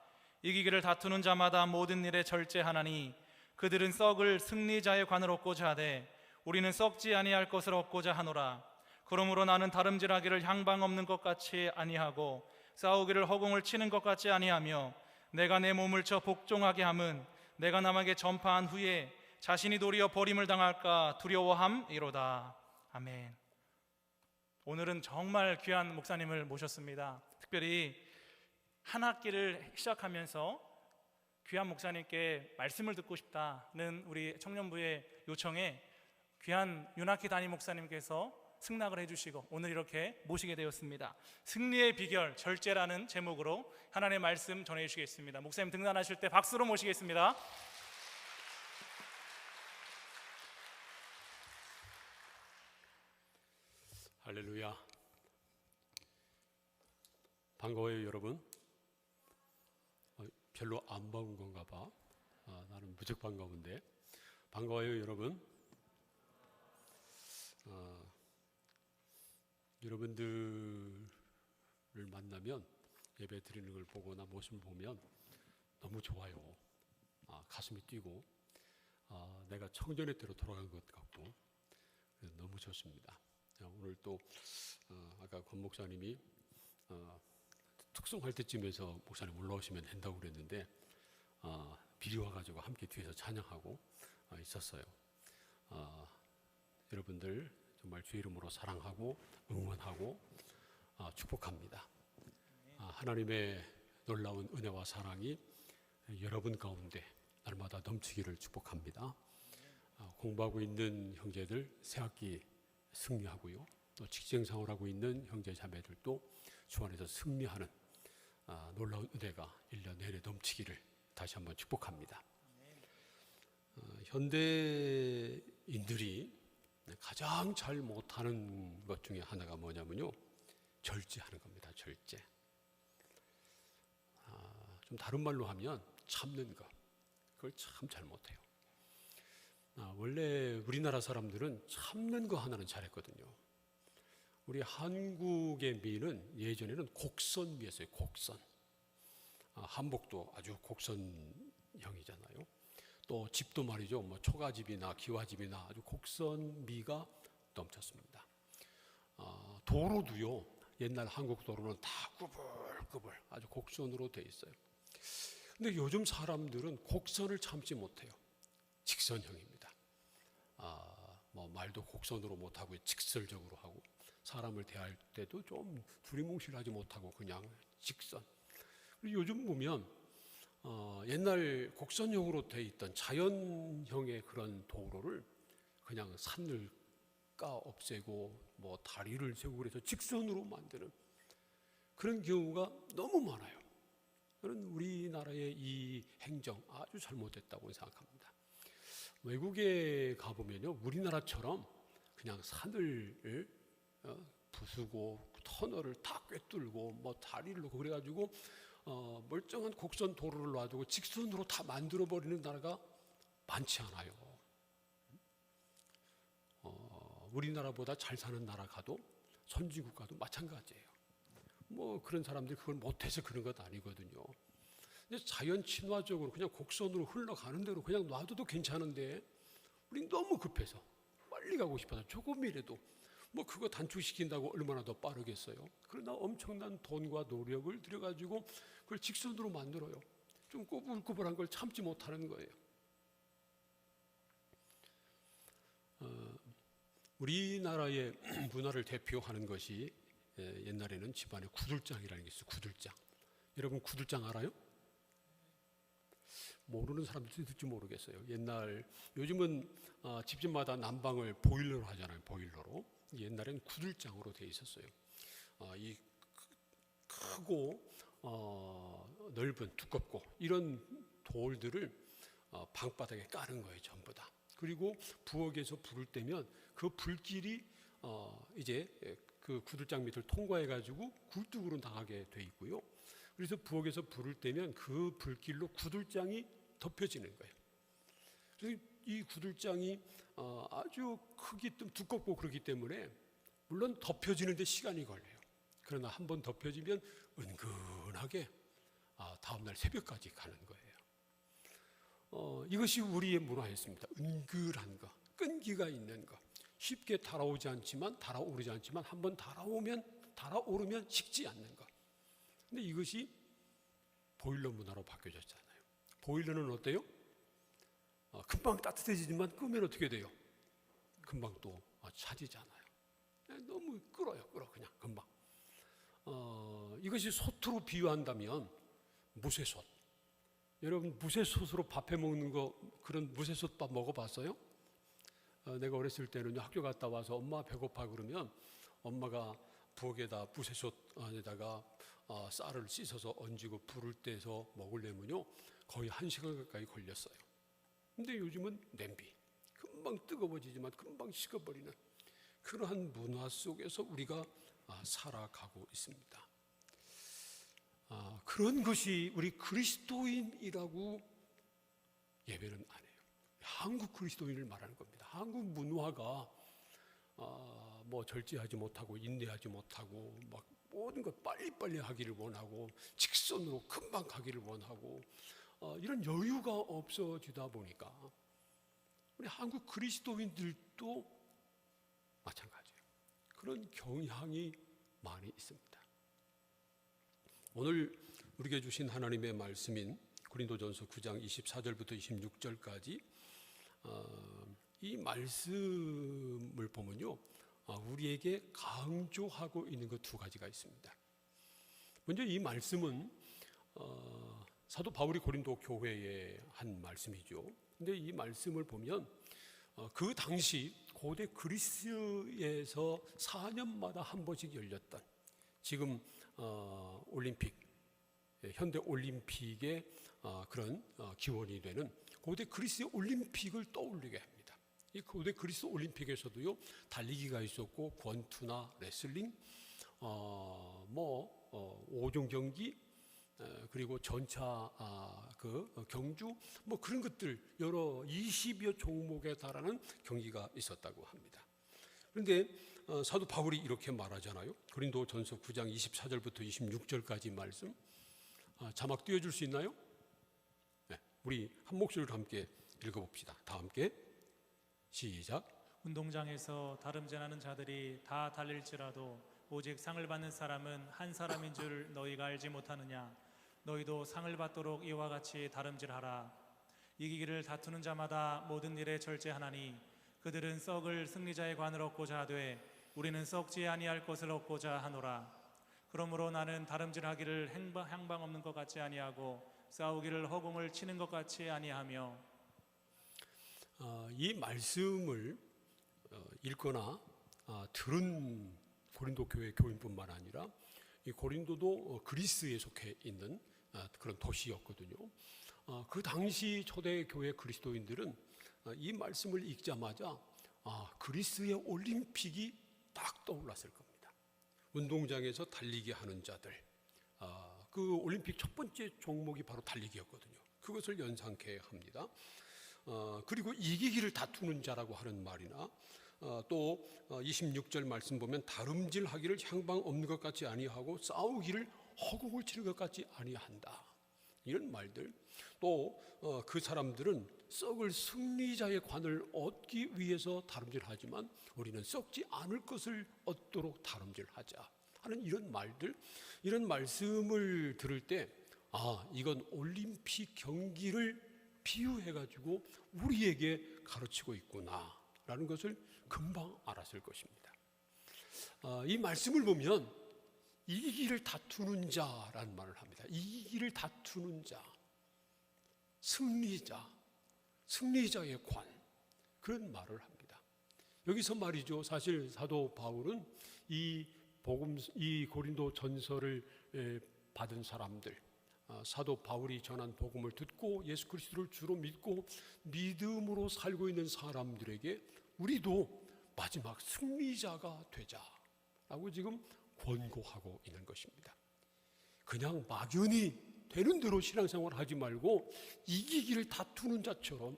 이기기를 다투는 자마다 모든 일에 절제하나니 그들은 썩을 승리자의 관을 얻고자 하되 우리는 썩지 아니할 것을 얻고자 하노라. 그러므로 나는 다름질하기를 향방 없는 것 같이 아니하고 싸우기를 허공을 치는 것 같지 아니하며 내가 내 몸을 쳐 복종하게 함은 내가 남에게 전파한 후에 자신이 도리어 버림을 당할까 두려워함이로다. 아멘. 오늘은 정말 귀한 목사님을 모셨습니다. 특별히 한 학기를 시작하면서 귀한 목사님께 말씀을 듣고 싶다는 우리 청년부의 요청에 귀한 윤학기 담임 목사님께서 승낙을 해주시고 오늘 이렇게 모시게 되었습니다. 승리의 비결 절제라는 제목으로 하나님의 말씀 전해주시겠습니다. 목사님 등단하실 때 박수로 모시겠습니다. 할렐루야. 반가워요 여러분. 별로 안 반가운 건가 봐. 나는 무척 반가운데. 반가워요 여러분. 여러분들을 만나면 예배 드리는 걸 보거나 모습을 보면 너무 좋아요. 가슴이 뛰고 내가 청년의 때로 돌아간 것 같고 너무 좋습니다. 오늘 또 아까 권 목사님이 특송할 때쯤에서 목사님 올라오시면 된다고 그랬는데 미리 와가지고 함께 뒤에서 찬양하고 있었어요. 여러분들 정말 주의 이름으로 사랑하고 응원하고 축복합니다. 하나님의 놀라운 은혜와 사랑이 여러분 가운데 날마다 넘치기를 축복합니다. 공부하고 있는 형제들 새학기 승리하고요. 또 직장생활 하고 있는 형제 자매들도 주 안에서 승리하는 놀라운 은혜가 1년 내내 넘치기를 다시 한번 축복합니다. 현대인들이 가장 잘 못하는 것 중에 하나가 뭐냐면요, 절제하는 겁니다. 절제. 좀 다른 말로 하면 참는 것. 그걸 참 잘 못해요. 원래 우리나라 사람들은 참는 거 하나는 잘했거든요. 우리 한국의 미는 예전에는 곡선미였어요. 곡선. 한복도 아주 곡선형이잖아요. 또 집도 말이죠. 뭐 초가집이나 기와집이나 아주 곡선미가 넘쳤습니다. 도로도요. 옛날 한국 도로는 다 꾸불꾸불 아주 곡선으로 돼 있어요. 근데 요즘 사람들은 곡선을 참지 못해요. 직선형입니다. 뭐 말도 곡선으로 못하고 직설적으로 하고, 사람을 대할 때도 좀 두리뭉실하지 못하고 그냥 직선. 그리고 요즘 보면 옛날 곡선형으로 돼 있던 자연형의 그런 도로를 그냥 산을 까 없애고 뭐 다리를 세우고 그래서 직선으로 만드는 그런 경우가 너무 많아요. 저는 우리나라의 이 행정 아주 잘못됐다고 생각합니다. 외국에 가보면요, 우리나라처럼 그냥 산을 부수고 터널을 다 꿰뚫고 뭐 다리를 놓고 그래가지고 멀쩡한 곡선 도로를 놔두고 직선으로 다 만들어버리는 나라가 많지 않아요. 우리나라보다 잘 사는 나라 가도 선진국 가도 마찬가지예요. 뭐 그런 사람들이 그걸 못해서 그런 것 아니거든요. 근데 자연 친화적으로 그냥 곡선으로 흘러가는 대로 그냥 놔둬도 괜찮은데 우린 너무 급해서 빨리 가고 싶어서 조금이라도 뭐 그거 단축시킨다고 얼마나 더 빠르겠어요. 그러나 엄청난 돈과 노력을 들여가지고 그걸 직선으로 만들어요. 좀 꾸불꾸불한 걸 참지 못하는 거예요. 우리나라의 문화를 대표하는 것이 옛날에는 집안에 구들장이라는 게 있어요. 구들장. 여러분 구들장 알아요? 모르는 사람들도 듣지 모르겠어요. 요즘은 집집마다 난방을 보일러로 하잖아요. 보일러로. 옛날에는 구들장으로 되어 있었어요. 이 크고 넓은 두껍고 이런 돌들을 방바닥에 까는 거예요. 전부 다. 그리고 부엌에서 불을 떼면 그 불길이 이제 그 구들장 밑을 통과해 가지고 굴뚝으로 나가게 돼 있고요. 그래서 부엌에서 불을 떼면 그 불길로 구들장이 덮여지는 거예요. 그래서 이 구들장이 아주 크기 두껍고 그렇기 때문에 물론 덮여지는데 시간이 걸려요. 그러나 한번 덮여지면 은근하게 다음날 새벽까지 가는 거예요. 이것이 우리의 문화였습니다. 은근한 거, 끈기가 있는 거, 쉽게 달아오르지 않지만 한번 달아오르면 식지 않는 거. 근데 이것이 보일러 문화로 바뀌어졌잖아요. 보일러는 어때요? 금방 따뜻해지지만 끄면 어떻게 돼요? 금방 또 차지잖아요. 너무 끓어요, 그냥 금방. 이것이 솥으로 비유한다면 무쇠솥. 여러분 무쇠솥으로 밥해 먹는 거, 그런 무쇠솥밥 먹어봤어요? 내가 어렸을 때는 학교 갔다 와서 엄마 배고파 그러면 엄마가 부엌에다 무쇠솥 안에다가 쌀을 씻어서 얹고 불을 떼서 먹으려면요 거의 1시간 가까이 걸렸어요. 근데 요즘은 냄비, 금방 뜨거워지지만 금방 식어버리는 그러한 문화 속에서 우리가 살아가고 있습니다. 그런 것이 우리 그리스도인이라고 예배는 안 해요. 한국 그리스도인을 말하는 겁니다. 한국 문화가 뭐 절제하지 못하고 인내하지 못하고 막 모든 것 빨리빨리 하기를 원하고 직선으로 금방 가기를 원하고 이런 여유가 없어지다 보니까 우리 한국 그리스도인들도 마찬가지예요. 그런 경향이 많이 있습니다. 오늘 우리에게 주신 하나님의 말씀인 고린도전서 9장 24절부터 26절까지 이 말씀을 보면요 우리에게 강조하고 있는 것 두 가지가 있습니다. 먼저 이 말씀은 사도 바울이 고린도 교회에 한 말씀이죠. 근데 이 말씀을 보면 그 당시 고대 그리스에서 4년마다 한 번씩 열렸던 지금 올림픽, 현대 올림픽의 그런 기원이 되는 고대 그리스의 올림픽을 떠올리게 합니다. 이 고대 그리스 올림픽에서도요 달리기가 있었고 권투나 레슬링, 오종 경기, 그리고 전차 경주 그런 것들 여러 20여 종목에 달하는 경기가 있었다고 합니다. 그런데 사도 바울이 이렇게 말하잖아요. 고린도전서 9장 24절부터 26절까지 말씀 자막 띄워줄 수 있나요? 네, 우리 한 목소리로 함께 읽어봅시다. 다 함께 시작. 운동장에서 다름질하는 자들이 다 달릴지라도 오직 상을 받는 사람은 한 사람인 줄 너희가 알지 못하느냐? 너희도 상을 받도록 이와 같이 다름질하라. 이기기를 다투는 자마다 모든 일에 절제하나니 그들은 썩을 승리자의 관을 얻고자 하되 우리는 썩지 아니할 것을 얻고자 하노라. 그러므로 나는 다름질하기를 향방 없는 것 같지 아니하고 싸우기를 허공을 치는 것 같이 아니하며. 이 말씀을 읽거나 들은 고린도 교회 교인뿐만 아니라 이 고린도도 그리스에 속해 있는 그런 도시였거든요. 그 당시 초대 교회 그리스도인들은 이 말씀을 읽자마자 그리스의 올림픽이 딱 떠올랐을 겁니다. 운동장에서 달리기 하는 자들, 그 올림픽 첫 번째 종목이 바로 달리기였거든요. 그것을 연상케 합니다. 그리고 이기기를 다투는 자라고 하는 말이나 또 26절 말씀 보면 다름질하기를 향방 없는 것 같이 아니하고 싸우기를 허공을 치는 것 같이 아니한다. 이런 말들. 또 그 사람들은 썩을 승리자의 관을 얻기 위해서 다름질하지만 우리는 썩지 않을 것을 얻도록 다름질하자 하는 이런 말들, 이런 말씀을 들을 때 이건 올림픽 경기를 비유해가지고 우리에게 가르치고 있구나라는 것을 금방 알았을 것입니다. 이 말씀을 보면 이기기를 다투는 자라는 말을 합니다. 이기기를 다투는 자, 승리자의 관, 그런 말을 합니다. 여기서 말이죠. 사실 사도 바울은 이 고린도 전서를 받은 사람들, 사도 바울이 전한 복음을 듣고 예수 그리스도를 주로 믿고 믿음으로 살고 있는 사람들에게 우리도 마지막 승리자가 되자라고 지금 권고하고 있는 것입니다. 그냥 막연히 되는 대로 신앙생활 하지 말고 이기기를 다투는 자처럼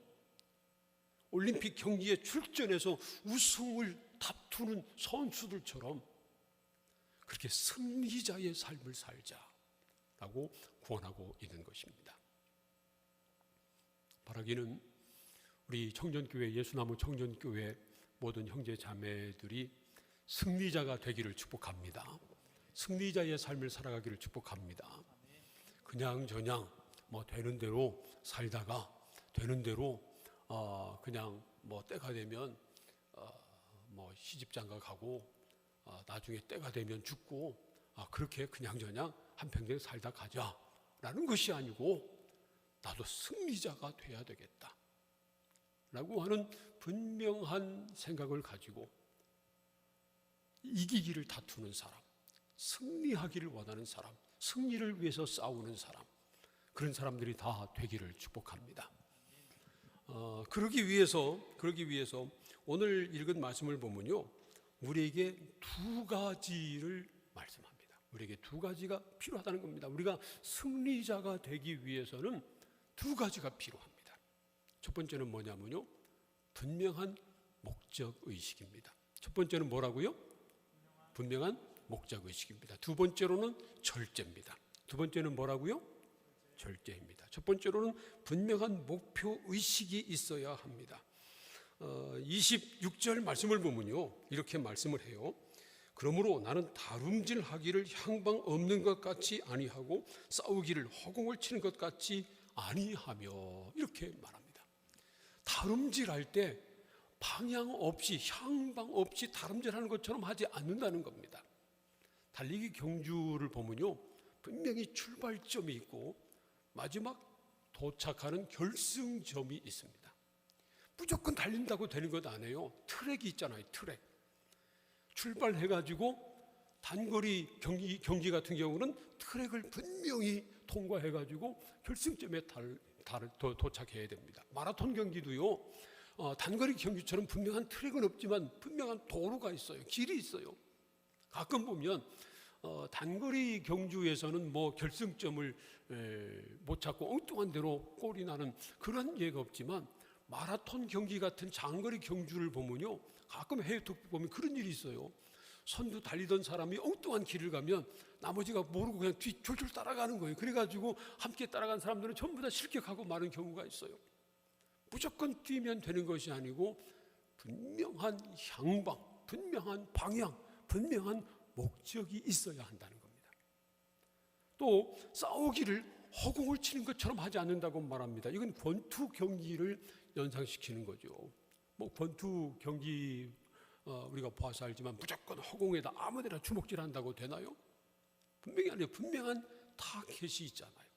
올림픽 경기에 출전해서 우승을 다투는 선수들처럼 그렇게 승리자의 삶을 살자라고 권하고 있는 것입니다. 바라기는 우리 청년교회, 예수나무 청년교회 모든 형제 자매들이 승리자가 되기를 축복합니다. 승리자의 삶을 살아가기를 축복합니다. 그냥저냥 뭐 되는 대로 살다가 되는 대로 그냥 뭐 때가 되면 뭐 시집장가 가고 나중에 때가 되면 죽고 그렇게 그냥저냥 한평생 살다 가자라는 것이 아니고 나도 승리자가 돼야 되겠다 라고 하는 분명한 생각을 가지고 이기기를 다투는 사람, 승리하기를 원하는 사람, 승리를 위해서 싸우는 사람, 그런 사람들이 다 되기를 축복합니다. 그러기 위해서 오늘 읽은 말씀을 보면요, 우리에게 두 가지를 말씀합니다. 우리에게 두 가지가 필요하다는 겁니다. 우리가 승리자가 되기 위해서는 두 가지가 필요합니다. 첫 번째는 뭐냐면요, 분명한 목적 의식입니다. 첫 번째는 뭐라고요? 분명한 목적 의식입니다. 두 번째로는 절제입니다. 두 번째는 뭐라고요? 절제입니다. 첫 번째로는 분명한 목표 의식이 있어야 합니다. 26절 말씀을 보면요, 이렇게 말씀을 해요. 그러므로 나는 다름질하기를 향방 없는 것 같이 아니하고 싸우기를 허공을 치는 것 같이 아니하며, 이렇게 말합니다. 다름질할 때 방향 없이, 향방 없이 다름질하는 것처럼 하지 않는다는 겁니다. 달리기 경주를 보면요, 분명히 출발점이 있고 마지막 도착하는 결승점이 있습니다. 무조건 달린다고 되는 것 아니에요. 트랙이 있잖아요. 트랙. 출발해가지고 단거리 경기 같은 경우는 트랙을 분명히 통과해가지고 결승점에 도착해야 됩니다. 마라톤 경기도요, 단거리 경기처럼 분명한 트랙은 없지만 분명한 도로가 있어요. 길이 있어요. 가끔 보면 단거리 경주에서는 뭐 결승점을 못 찾고 엉뚱한 대로 골이 나는 그런 예가 없지만, 마라톤 경기 같은 장거리 경주를 보면요, 가끔 해외 특보 보면 그런 일이 있어요. 선두 달리던 사람이 엉뚱한 길을 가면 나머지가 모르고 그냥 뒤 졸졸 따라가는 거예요. 그래가지고 함께 따라간 사람들은 전부 다 실격하고 마는 경우가 있어요. 무조건 뛰면 되는 것이 아니고 분명한 향방, 분명한 방향, 분명한 목적이 있어야 한다는 겁니다. 또 싸우기를 허공을 치는 것처럼 하지 않는다고 말합니다. 이건 권투 경기를 연상시키는 거죠. 뭐 권투 경기 우리가 봐서 알지만 무조건 허공에다 아무데나 주먹질한다고 되나요? 분명히 아니에요. 분명한 타겟이 있잖아요.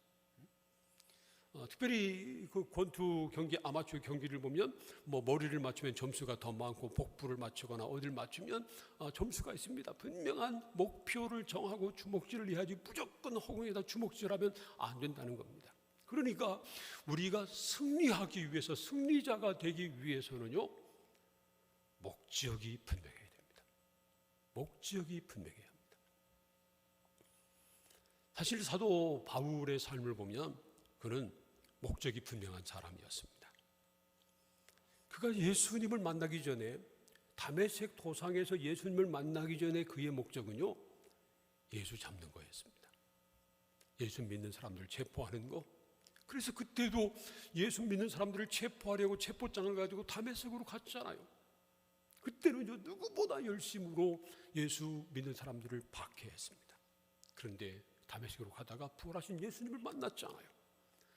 특별히 그 권투 경기, 아마추어 경기를 보면 뭐 머리를 맞추면 점수가 더 많고 복부를 맞추거나 어디를 맞추면 점수가 있습니다. 분명한 목표를 정하고 주먹질을 해야지 무조건 허공에다 주먹질하면 안 된다는 겁니다. 그러니까 우리가 승리하기 위해서, 승리자가 되기 위해서는요, 목적이 분명해야 됩니다. 목적이 분명해야 합니다. 사실 사도 바울의 삶을 보면 그는 목적이 분명한 사람이었습니다. 그가 예수님을 만나기 전에, 다메섹 도상에서 예수님을 만나기 전에 그의 목적은요, 예수 잡는 거였습니다. 예수 믿는 사람들 체포하는 거. 그래서 그때도 예수 믿는 사람들을 체포하려고 체포장을 가지고 다메섹으로 갔잖아요. 그때는요, 누구보다 열심으로 예수 믿는 사람들을 박해했습니다. 그런데 다메섹으로 가다가 부활하신 예수님을 만났잖아요.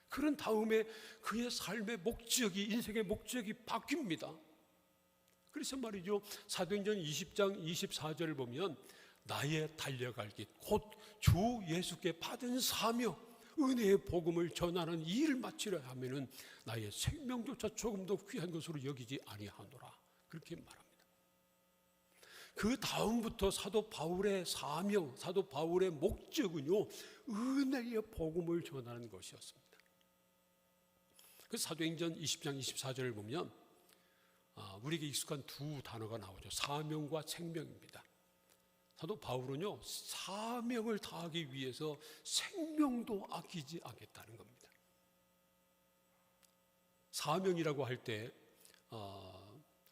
그런 다음에 그의 삶의 목적이, 인생의 목적이 바뀝니다. 그래서 말이죠, 사도행전 20장 24절을 보면 나의 달려갈 길, 곧 주 예수께 받은 사명, 은혜의 복음을 전하는 이 일을 마치려 하면은 나의 생명조차 조금 더 귀한 것으로 여기지 아니하노라, 그렇게 말합니다. 그 다음부터 사도 바울의 사명, 사도 바울의 목적은요, 은혜의 복음을 전하는 것이었습니다. 그 사도행전 20장 24절을 보면 우리에게 익숙한 두 단어가 나오죠. 사명과 생명입니다. 사도 바울은요, 사명을 다하기 위해서 생명도 아끼지 않겠다는 겁니다. 사명이라고 할 때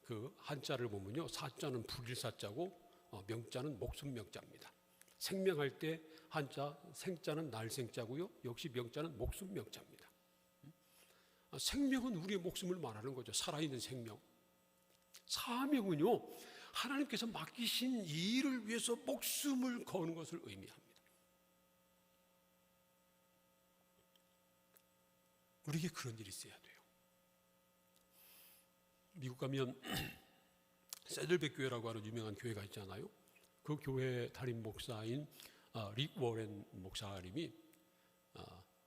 그 한자를 보면요, 사자는 불일사자고 명자는 목숨 명자입니다. 생명할 때 한자 생자는 날생자고요, 역시 명자는 목숨 명자입니다. 생명은 우리의 목숨을 말하는 거죠. 살아있는 생명. 사명은요, 하나님께서 맡기신 이 일을 위해서 목숨을 거는 것을 의미합니다. 우리에게 그런 일이 있어야 돼요. 미국 가면 세들백 교회라고 하는 유명한 교회가 있잖아요. 그 교회 담임 목사인 릭 워렌 목사님이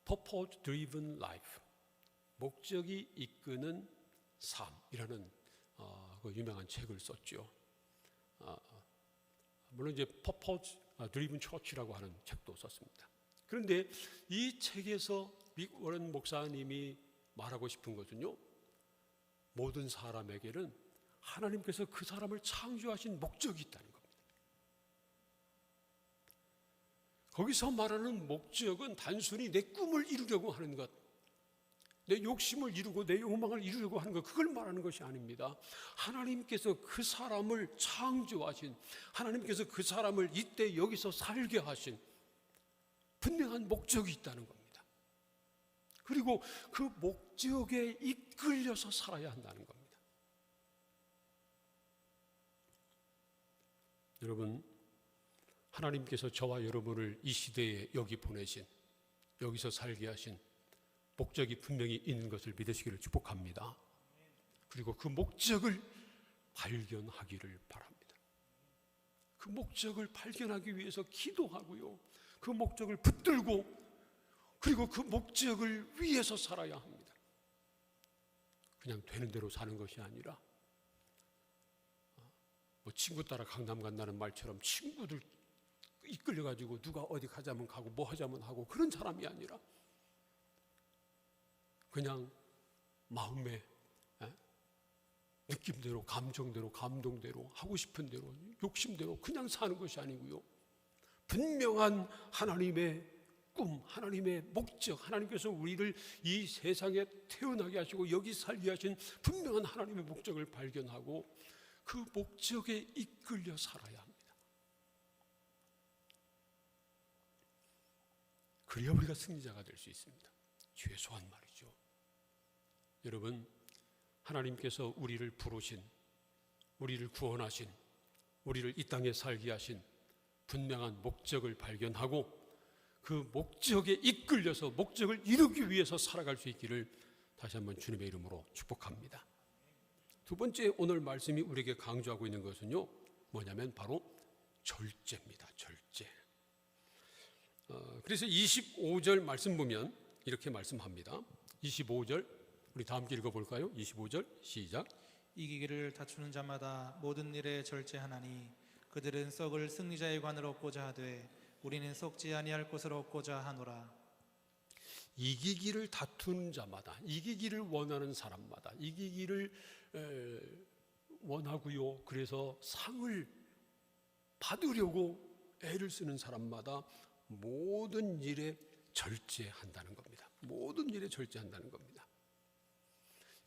Purpose Driven Life, 목적이 이끄는 삶이라는 그 유명한 책을 썼죠. 물론 이제 Purpose Driven Church라고 하는 책도 썼습니다. 그런데 이 책에서 릭 워렌 목사님이 말하고 싶은 것은요, 모든 사람에게는 하나님께서 그 사람을 창조하신 목적이 있다는 겁니다. 거기서 말하는 목적은 단순히 내 꿈을 이루려고 하는 것, 내 욕심을 이루고 내 욕망을 이루려고 하는 것, 그걸 말하는 것이 아닙니다. 하나님께서 그 사람을 창조하신, 하나님께서 그 사람을 이때 여기서 살게 하신 분명한 목적이 있다는 겁니다. 그리고 그 목적에 이끌려서 살아야 한다는 겁니다. 여러분, 하나님께서 저와 여러분을 이 시대에 여기 보내신, 여기서 살게 하신 목적이 분명히 있는 것을 믿으시기를 축복합니다. 그리고 그 목적을 발견하기를 바랍니다. 그 목적을 발견하기 위해서 기도하고요, 그 목적을 붙들고, 그리고 그 목적을 위해서 살아야 합니다. 그냥 되는 대로 사는 것이 아니라 뭐 친구 따라 강남 간다는 말처럼 친구들 이끌려가지고 누가 어디 가자면 가고 뭐 하자면 하고 그런 사람이 아니라 그냥 마음의 느낌대로, 감정대로, 감동대로, 하고 싶은 대로, 욕심대로 그냥 사는 것이 아니고요, 분명한 하나님의 꿈, 하나님의 목적, 하나님께서 우리를 이 세상에 태어나게 하시고 여기 살게 하신 분명한 하나님의 목적을 발견하고 그 목적에 이끌려 살아야 합니다. 그래야 우리가 승리자가 될 수 있습니다. 최소한 말이죠. 여러분, 하나님께서 우리를 부르신, 우리를 구원하신, 우리를 이 땅에 살게 하신 분명한 목적을 발견하고 그 목적에 이끌려서 목적을 이루기 위해서 살아갈 수 있기를 다시 한번 주님의 이름으로 축복합니다. 두 번째, 오늘 말씀이 우리에게 강조하고 있는 것은요, 뭐냐면 바로 절제입니다. 절제. 그래서 25절 말씀 보면 이렇게 말씀합니다. 25절 우리 다 함께 읽어볼까요? 25절 시작. 이기기를 다투는 자마다 모든 일에 절제하나니 그들은 썩을 승리자의 관을 얻고자 하되 우리는 썩지 아니할 것을 얻고자 하노라. 이기기를 다투는 자마다, 이기기를 원하는 사람마다, 이기기를 원하고요, 그래서 상을 받으려고 애를 쓰는 사람마다 모든 일에 절제한다는 겁니다. 모든 일에 절제한다는 겁니다.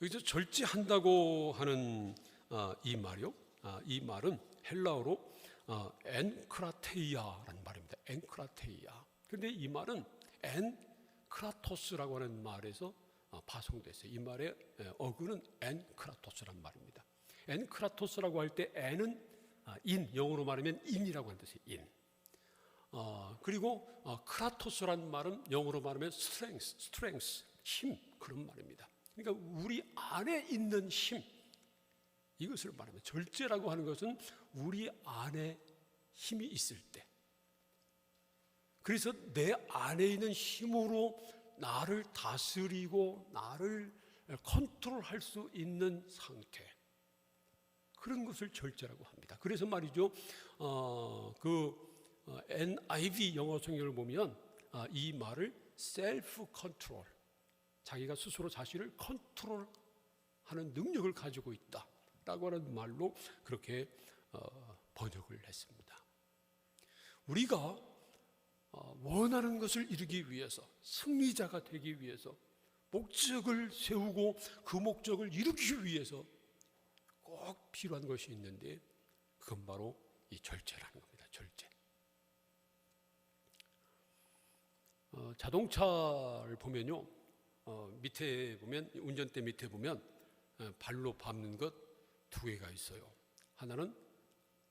여기서 절제한다고 하는 이 말이요, 이 말은 헬라어로 엔크라테이아라는 말입니다. 엔크라테이아. 그런데 이 말은 엔크라토스라고 하는 말에서 파송됐어요. 이 말의 어근은 엔크라토스란 말입니다. 엔크라토스라고 할 때 엔은 인, 영어로 말하면 인이라고 하는 뜻이에요. 인. 그리고 크라토스란 말은 영어로 말하면 strength, 힘, 그런 말입니다. 그러니까 우리 안에 있는 힘, 이것을 말하면 절제라고 하는 것은 우리 안에 힘이 있을 때, 그래서 내 안에 있는 힘으로 나를 다스리고 나를 컨트롤할 수 있는 상태, 그런 것을 절제라고 합니다. 그래서 말이죠, NIV 영어 성경을 보면 이 말을 셀프 컨트롤, 자기가 스스로 자신을 컨트롤하는 능력을 가지고 있다라고 하는 말로 그렇게 번역을 했습니다. 우리가 원하는 것을 이루기 위해서, 승리자가 되기 위해서, 목적을 세우고 그 목적을 이루기 위해서 꼭 필요한 것이 있는데, 그건 바로 이 절제라는 겁니다. 절제. 자동차를 보면요, 밑에 보면, 운전대 밑에 보면 발로 밟는 것 두 개가 있어요. 하나는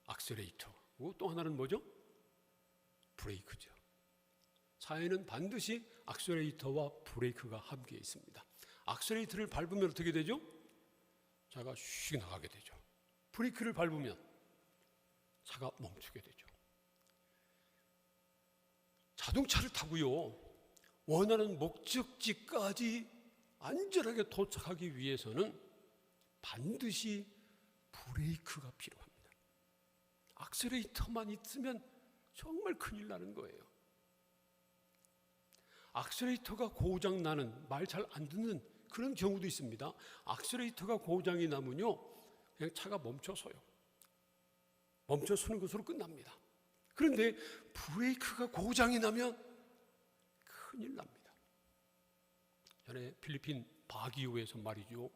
악셀레이터고 또 하나는 뭐죠? 브레이크죠. 차에는 반드시 악셀레이터와 브레이크가 함께 있습니다. 악셀레이터를 밟으면 어떻게 되죠? 차가 슉 나가게 되죠. 브레이크를 밟으면 차가 멈추게 되죠. 자동차를 타고요, 원하는 목적지까지 안전하게 도착하기 위해서는 반드시 브레이크가 필요합니다. 악셀레이터만 있으면 정말 큰일 나는 거예요. 악셀레이터가 고장 나는, 말 잘 안 듣는 그런 경우도 있습니다. 악셀레이터가 고장이 나면요, 그냥 차가 멈춰서요, 멈춰서는 것으로 끝납니다. 그런데 브레이크가 고장이 나면 큰일 납니다. 전에 필리핀 바기오에서 말이죠,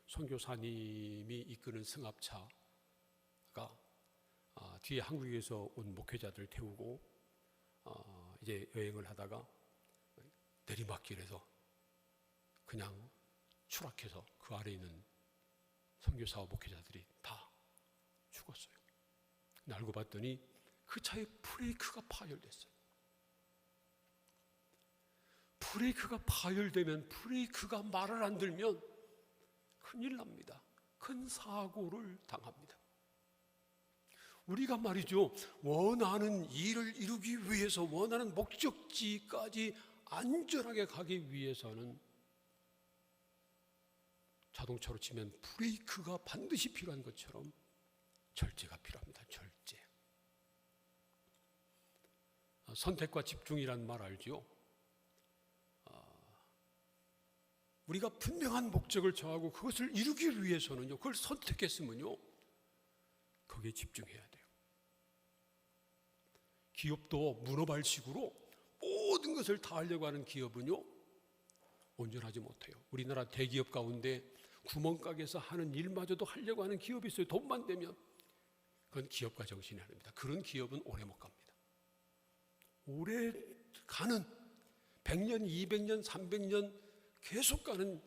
선교사님이 이끄는 승합차가 뒤에 한국에서 온 목회자들 태우고 이제 여행을 하다가 내리막길에서 그냥 추락해서 그 아래에 있는 선교사와 목회자들이 다 죽었어요. 근데 알고 봤더니 그 차에 브레이크가 파열됐어요. 브레이크가 파열되면, 브레이크가 말을 안 들면 큰일 납니다. 큰 사고를 당합니다. 우리가 말이죠, 원하는 일을 이루기 위해서, 원하는 목적지까지 안전하게 가기 위해서는 자동차로 치면 브레이크가 반드시 필요한 것처럼 절제가 필요합니다. 절제. 선택과 집중이란 말 알죠? 우리가 분명한 목적을 정하고 그것을 이루기 위해서는요, 그걸 선택했으면요, 거기에 집중해야 돼요. 기업도 문어발식으로 모든 것을 다 하려고 하는 기업은요, 온전하지 못해요. 우리나라 대기업 가운데 구멍가게에서 하는 일마저도 하려고 하는 기업이 있어요. 돈만 되면. 그건 기업가 정신이 아닙니다. 그런 기업은 오래 못 갑니다. 오래 가는 100년, 200년, 300년 계속 가는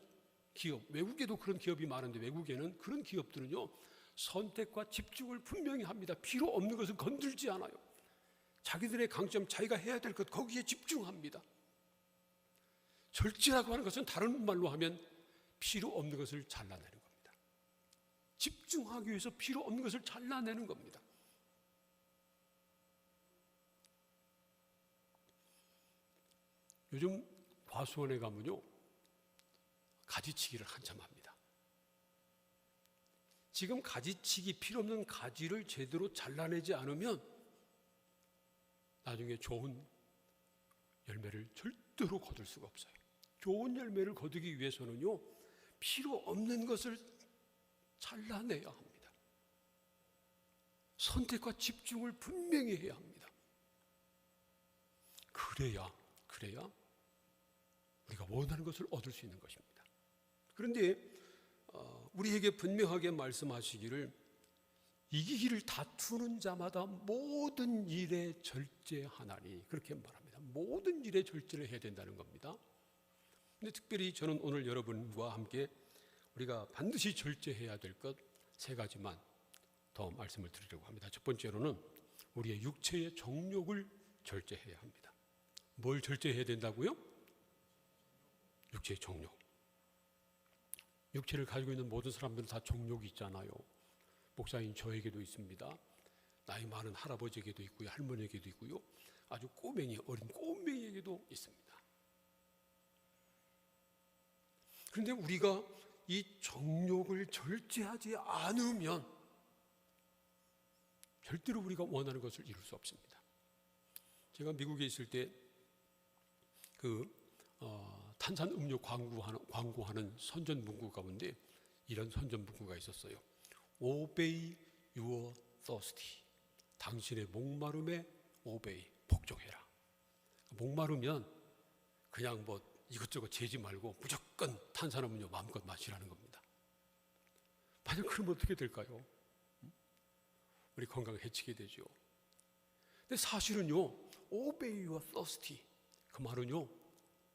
기업, 외국에도 그런 기업이 많은데, 외국에는 그런 기업들은요, 선택과 집중을 분명히 합니다. 필요 없는 것은 건들지 않아요. 자기들의 강점, 자기가 해야 될 것, 거기에 집중합니다. 절제라고 하는 것은 다른 말로 하면 필요 없는 것을 잘라내는 겁니다. 집중하기 위해서 필요 없는 것을 잘라내는 겁니다. 요즘 과수원에 가면요, 가지치기를 한참 합니다. 지금 가지치기, 필요 없는 가지를 제대로 잘라내지 않으면 나중에 좋은 열매를 절대로 거둘 수가 없어요. 좋은 열매를 거두기 위해서는요, 필요 없는 것을 잘라내야 합니다. 선택과 집중을 분명히 해야 합니다. 그래야 우리가 원하는 것을 얻을 수 있는 것입니다. 그런데 우리에게 분명하게 말씀하시기를, 이기기를 다투는 자마다 모든 일에 절제하나니, 그렇게 말합니다. 모든 일에 절제를 해야 된다는 겁니다. 근데 특별히 저는 오늘 여러분과 함께 우리가 반드시 절제해야 될 것 3가지만 더 말씀을 드리려고 합니다. 첫 번째로는 우리의 육체의 정욕을 절제해야 합니다. 뭘 절제해야 된다고요? 육체의 정욕. 육체를 가지고 있는 모든 사람들은 다 정욕이 있잖아요. 목사인 저에게도 있습니다. 나이 많은 할아버지에게도 있고요, 할머니에게도 있고요, 아주 꼬맹이, 어린 꼬맹이에게도 있습니다. 그런데 우리가 이 정욕을 절제하지 않으면 절대로 우리가 원하는 것을 이룰 수 없습니다. 제가 미국에 있을 때 탄산 음료 광고하는 선전 문구 가운데 이런 선전 문구가 있었어요. Obey your thirsty. 당신의 목마름에 obey, 복종해라. 목마르면 그냥 뭐 이것저것 재지 말고 무조건 탄산음료 마음껏 마시라는 겁니다. 만약 그러면 어떻게 될까요? 우리 건강을 해치게 되죠. 근데 사실은요, obey your thirsty, 그 말은요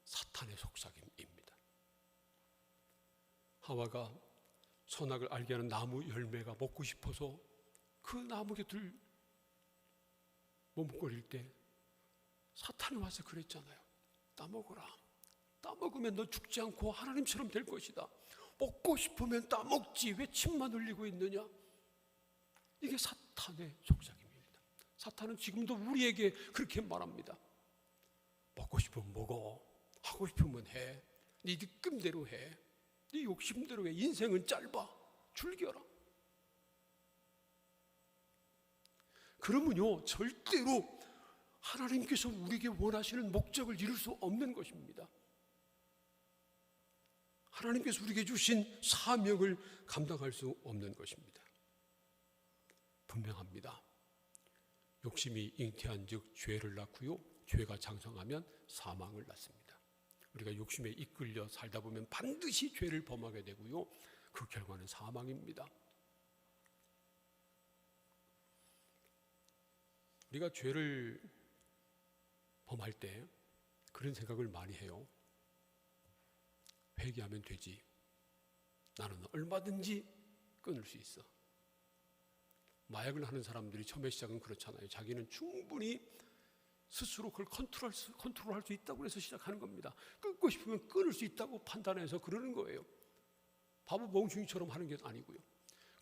사탄의 속삭임입니다. 하와가 선악을 알게 하는 나무 열매가 먹고 싶어서 그 나무 곁을 머뭇거릴 때 사탄이 와서 그랬잖아요. 따먹어라. 따먹으면 너 죽지 않고 하나님처럼 될 것이다. 먹고 싶으면 따먹지 왜 침만 흘리고 있느냐. 이게 사탄의 속삭임입니다. 사탄은 지금도 우리에게 그렇게 말합니다. 먹고 싶으면 먹어. 하고 싶으면 해. 네 느낌대로 해. 네 욕심대로 해. 인생은 짧아. 즐겨라. 그러면요 절대로 하나님께서 우리에게 원하시는 목적을 이룰 수 없는 것입니다. 하나님께서 우리에게 주신 사명을 감당할 수 없는 것입니다. 분명합니다. 욕심이 잉태한 즉 죄를 낳고요, 죄가 장성하면 사망을 낳습니다. 우리가 욕심에 이끌려 살다 보면 반드시 죄를 범하게 되고요, 그 결과는 사망입니다. 우리가 죄를 범할 때 그런 생각을 많이 해요. 회개하면 되지. 나는 얼마든지 끊을 수 있어. 마약을 하는 사람들이 처음에 시작은 그렇잖아요. 자기는 충분히 스스로 그걸 컨트롤할 수 있다고 해서 시작하는 겁니다. 끊고 싶으면 끊을 수 있다고 판단해서 그러는 거예요. 바보 멍충이처럼 하는 게 아니고요.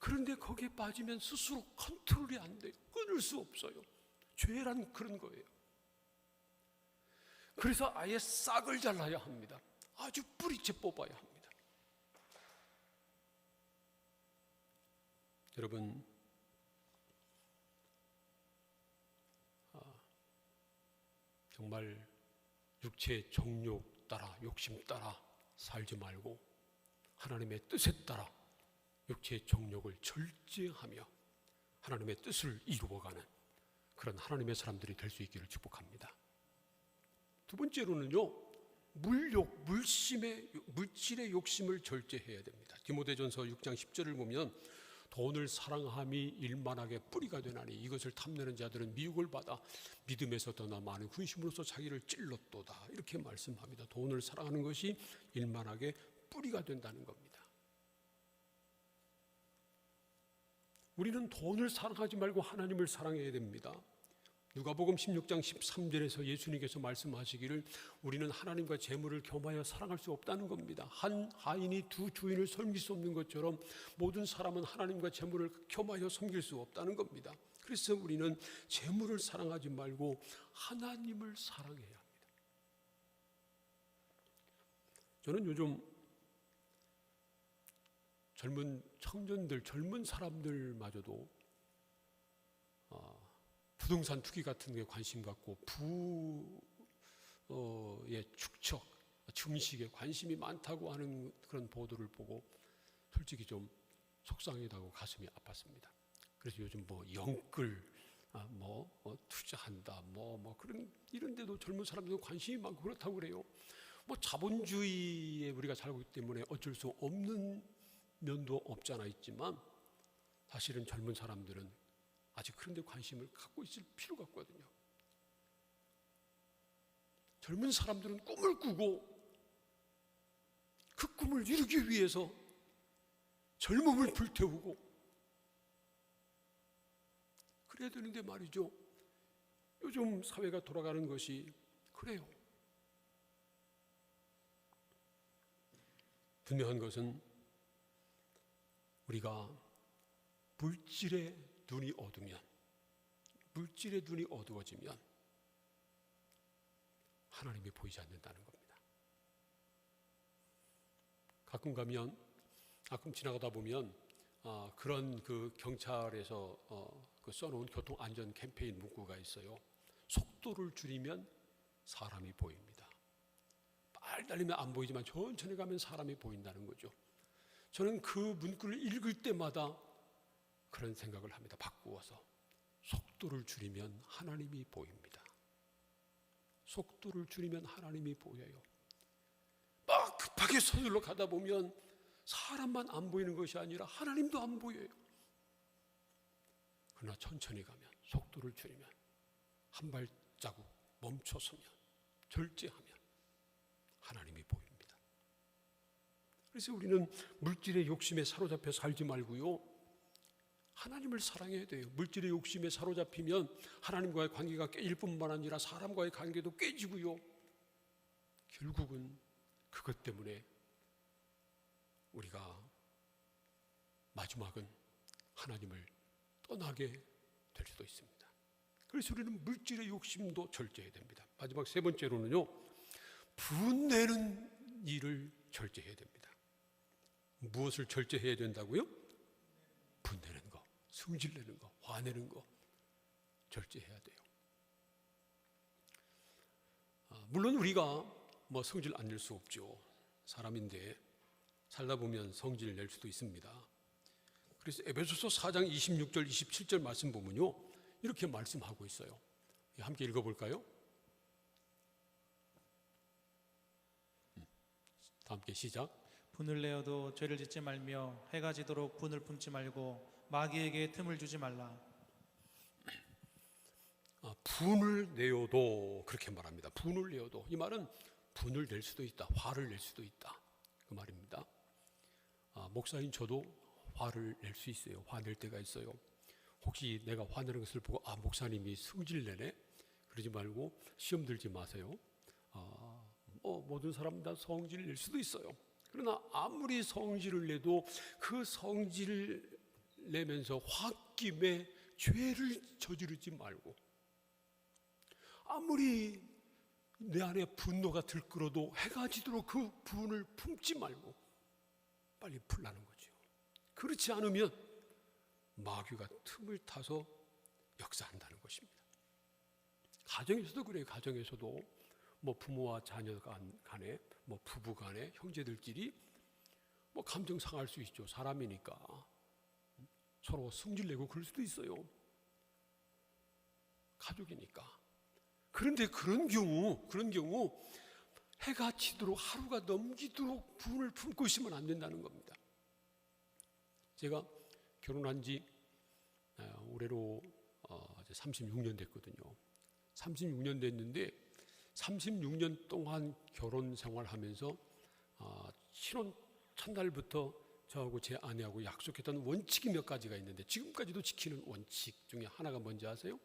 그런데 거기에 빠지면 스스로 컨트롤이 안 돼요. 끊을 수 없어요. 죄란 그런 거예요. 그래서 아예 싹을 잘라야 합니다. 아주 뿌리째 뽑아야 합니다. 여러분, 정말 육체의 정욕 따라, 욕심 따라 살지 말고 하나님의 뜻에 따라 육체의 정욕을 절제하며 하나님의 뜻을 이루어가는 그런 하나님의 사람들이 될 수 있기를 축복합니다. 두 번째로는요, 물질의 욕심을 절제해야 됩니다. 디모데전서 6장 10절을 보면 돈을 사랑함이 일만하게 뿌리가 되나니 이것을 탐내는 자들은 미혹을 받아 믿음에서 더 많은 군심으로서 자기를 찔렀도다. 이렇게 말씀합니다. 돈을 사랑하는 것이 일만하게 뿌리가 된다는 겁니다. 우리는 돈을 사랑하지 말고 하나님을 사랑해야 됩니다. 누가복음 16장 13절에서 예수님께서 말씀하시기를 우리는 하나님과 재물을 겸하여 사랑할 수 없다는 겁니다. 한 하인이 두 주인을 섬길 수 없는 것처럼 모든 사람은 하나님과 재물을 겸하여 섬길 수 없다는 겁니다. 그래서 우리는 재물을 사랑하지 말고 하나님을 사랑해야 합니다. 저는 요즘 젊은 청년들, 젊은 사람들마저도 부동산 투기 같은 데 관심 갖고 부의 축척, 증식에 관심이 많다고 하는 그런 보도를 보고 솔직히 좀 속상하다고 가슴이 아팠습니다. 그래서 요즘 영끌, 투자한다, 그런 이런 데도 젊은 사람들도 관심이 많고 그렇다고 그래요. 자본주의에 우리가 살고 있기 때문에 어쩔 수 없는 면도 없잖아 있지만 사실은 젊은 사람들은 아직 그런 데 관심을 갖고 있을 필요가 없거든요. 젊은 사람들은 꿈을 꾸고 그 꿈을 이루기 위해서 젊음을 불태우고 그래야 되는데 말이죠. 요즘 사회가 돌아가는 것이 그래요. 분명한 것은 우리가 물질의 눈이 어두워지면 하나님이 보이지 않는다는 겁니다. 가끔 지나가다 보면 그런 그 경찰에서 그 써놓은 교통 안전 캠페인 문구가 있어요. 속도를 줄이면 사람이 보입니다. 빨리 달리면 안 보이지만 천천히 가면 사람이 보인다는 거죠. 저는 그 문구를 읽을 때마다 그런 생각을 합니다. 바꾸어서 속도를 줄이면 하나님이 보입니다. 속도를 줄이면 하나님이 보여요. 막 급하게 서둘러 가다 보면 사람만 안 보이는 것이 아니라 하나님도 안 보여요. 그러나 천천히 가면, 속도를 줄이면, 한 발자국 멈춰서면, 절제하면 하나님이 보입니다. 그래서 우리는 물질의 욕심에 사로잡혀 살지 말고요, 하나님을 사랑해야 돼요. 물질의 욕심에 사로잡히면 하나님과의 관계가 깨질 뿐만 아니라 사람과의 관계도 깨지고요, 결국은 그것 때문에 우리가 마지막은 하나님을 떠나게 될 수도 있습니다. 그래서 우리는 물질의 욕심도 절제해야 됩니다. 마지막 세 번째로는요, 분내는 일을 절제해야 됩니다. 무엇을 절제해야 된다고요? 분내는 거, 승질내는 거, 화내는 거 절제해야 돼요. 물론 우리가 뭐 성질 안 낼 수 없죠. 사람인데 살다 보면 성질 낼 수도 있습니다. 그래서 에베소서 4장 26절 27절 말씀 보면요, 이렇게 말씀하고 있어요. 함께 읽어볼까요? 다 함께 시작. 분을 내어도 죄를 짓지 말며 해가 지도록 분을 품지 말고 마귀에게 틈을 주지 말라. 분을 내어도 그렇게 말합니다. 분을 내어도, 이 말은 분을 낼 수도 있다, 화를 낼 수도 있다, 그 말입니다. 목사인 저도 화를 낼 수 있어요. 화낼 때가 있어요. 혹시 내가 화내는 것을 보고 목사님이 성질내네, 그러지 말고 시험 들지 마세요. 모든 사람 다 성질을 낼 수도 있어요. 그러나 아무리 성질을 내도 그 성질을 내면서 홧김에 죄를 저지르지 말고, 아무리 내 안에 분노가 들끓어도 해가 지도록 그 분을 품지 말고 빨리 풀라는 거죠. 그렇지 않으면 마귀가 틈을 타서 역사한다는 것입니다. 가정에서도 그래요. 가정에서도 뭐 부모와 자녀 간에, 뭐 부부 간에, 형제들끼리 뭐 감정 상할 수 있죠. 사람이니까 서로 승질내고 그럴 수도 있어요. 가족이니까. 그런데 그런 경우 해가 지도록, 하루가 넘기도록 분을 품고 있으면 안 된다는 겁니다. 제가 결혼한 지 올해로 이제 36년 됐거든요. 36년 됐는데 36년 동안 결혼 생활하면서 신혼 첫날부터 저하고 제 아내하고 약속했던 원칙이 몇 가지가 있는데, 지금까지도 지키는 원칙 중에 하나가 뭔지 아세요?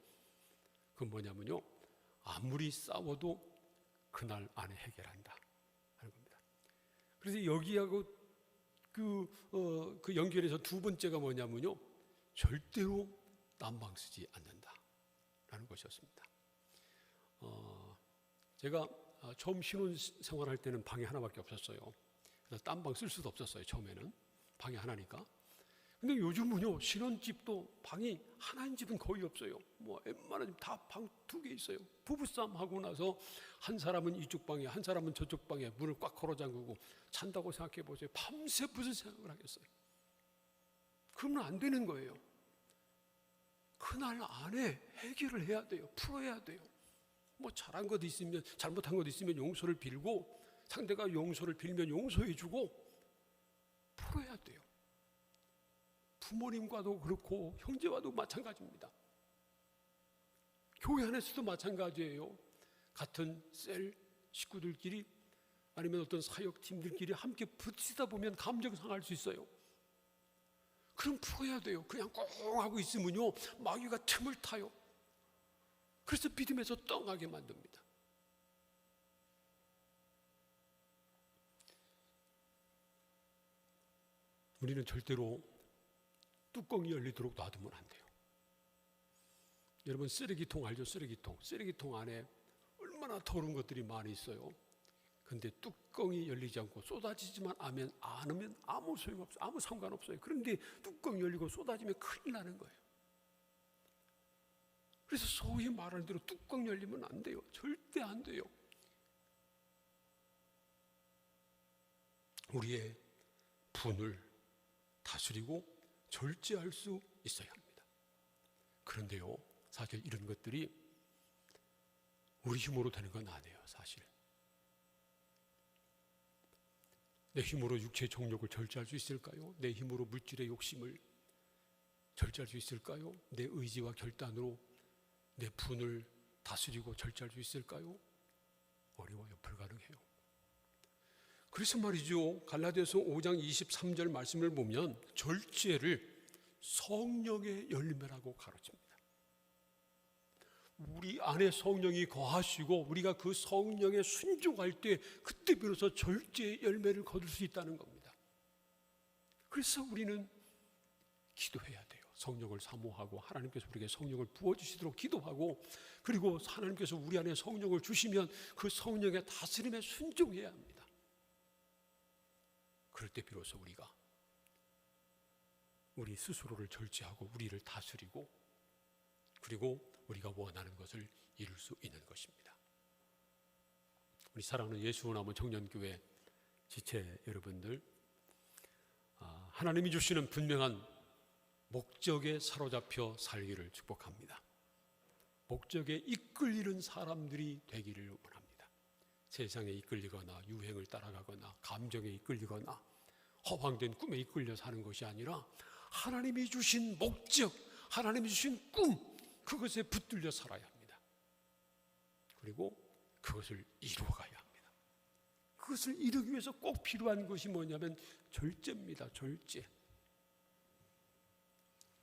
그건 뭐냐면요, 아무리 싸워도 그날 안에 해결한다 하는 겁니다. 그래서 여기하고 그 연결해서 두 번째가 뭐냐면요, 절대로 딴방 쓰지 않는다라는 것이었습니다. 제가 처음 신혼 생활할 때는 방이 하나밖에 없었어요. 그래서 딴방 쓸 수도 없었어요. 처음에는 방이 하나니까. 근데 요즘은요, 신혼집도 방이 하나인 집은 거의 없어요. 뭐 웬만한 집 다 방 2개 있어요. 부부싸움 하고 나서 한 사람은 이쪽 방에, 한 사람은 저쪽 방에 문을 꽉 걸어 잠그고 잔다고 생각해 보세요. 밤새 무슨 생각을 하겠어요? 그러면 안 되는 거예요. 그날 안에 해결을 해야 돼요. 풀어야 돼요. 뭐 잘한 것 있으면, 잘못한 것 있으면 용서를 빌고, 상대가 용서를 빌면 용서해 주고 풀어야 돼요. 부모님과도 그렇고 형제와도 마찬가지입니다. 교회 안에서도 마찬가지예요. 같은 셀 식구들끼리 아니면 어떤 사역팀들끼리 함께 부딪히다 보면 감정 상할 수 있어요. 그럼 풀어야 돼요. 그냥 꽁 하고 있으면요, 마귀가 틈을 타요. 그래서 믿음에서 떠나게 만듭니다. 우리는 절대로 뚜껑이 열리도록 놔두면 안 돼요. 여러분, 쓰레기통 알죠? 쓰레기통 안에 얼마나 더러운 것들이 많이 있어요. 근데 뚜껑이 열리지 않고 쏟아지지만 않으면 아무 소용없어요. 아무 상관없어요. 그런데 뚜껑이 열리고 쏟아지면 큰일 나는 거예요. 그래서 소위 말하는 대로 뚜껑 열리면 안 돼요. 절대 안 돼요. 우리의 분을 다스리고 절제할 수 있어야 합니다. 그런데요, 사실 이런 것들이 우리 힘으로 되는 건 아니에요. 사실 내 힘으로 육체의 정욕을 절제할 수 있을까요? 내 힘으로 물질의 욕심을 절제할 수 있을까요? 내 의지와 결단으로 내 분을 다스리고 절제할 수 있을까요? 어려워요. 불가능해요. 그래서 말이죠, 갈라디아서 5장 23절 말씀을 보면 절제를 성령의 열매라고 가르칩니다. 우리 안에 성령이 거하시고 우리가 그 성령에 순종할 때 그때 비로소 절제의 열매를 거둘 수 있다는 겁니다. 그래서 우리는 기도해야 돼요. 성령을 사모하고 하나님께서 우리에게 성령을 부어주시도록 기도하고, 그리고 하나님께서 우리 안에 성령을 주시면 그 성령의 다스림에 순종해야 합니다. 그럴 때 비로소 우리가 우리 스스로를 절제하고 우리를 다스리고, 그리고 우리가 원하는 것을 이룰 수 있는 것입니다. 우리 사랑하는 예수원암원 청년교회 지체 여러분들, 하나님이 주시는 분명한 목적에 사로잡혀 살기를 축복합니다. 목적에 이끌리는 사람들이 되기를 원합니다. 세상에 이끌리거나 유행을 따라가거나 감정에 이끌리거나 허황된 꿈에 이끌려 사는 것이 아니라 하나님이 주신 목적, 하나님이 주신 꿈, 그것에 붙들려 살아야 합니다. 그리고 그것을 이루어가야 합니다. 그것을 이루기 위해서 꼭 필요한 것이 뭐냐면 절제입니다. 절제.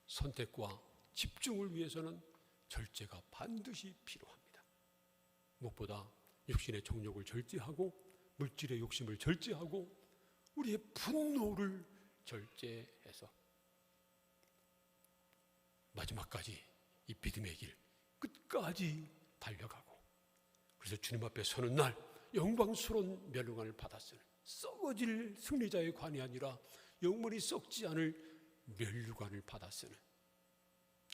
선택과 집중을 위해서는 절제가 반드시 필요합니다. 무엇보다 육신의 정욕을 절제하고 물질의 욕심을 절제하고 우리의 분노를 절제해서 마지막까지 이 믿음의 길 끝까지 달려가고, 그래서 주님 앞에 서는 날 영광스러운 멸류관을 받았으니 썩어질 승리자의 관이 아니라 영원히 썩지 않을 멸류관을 받았으니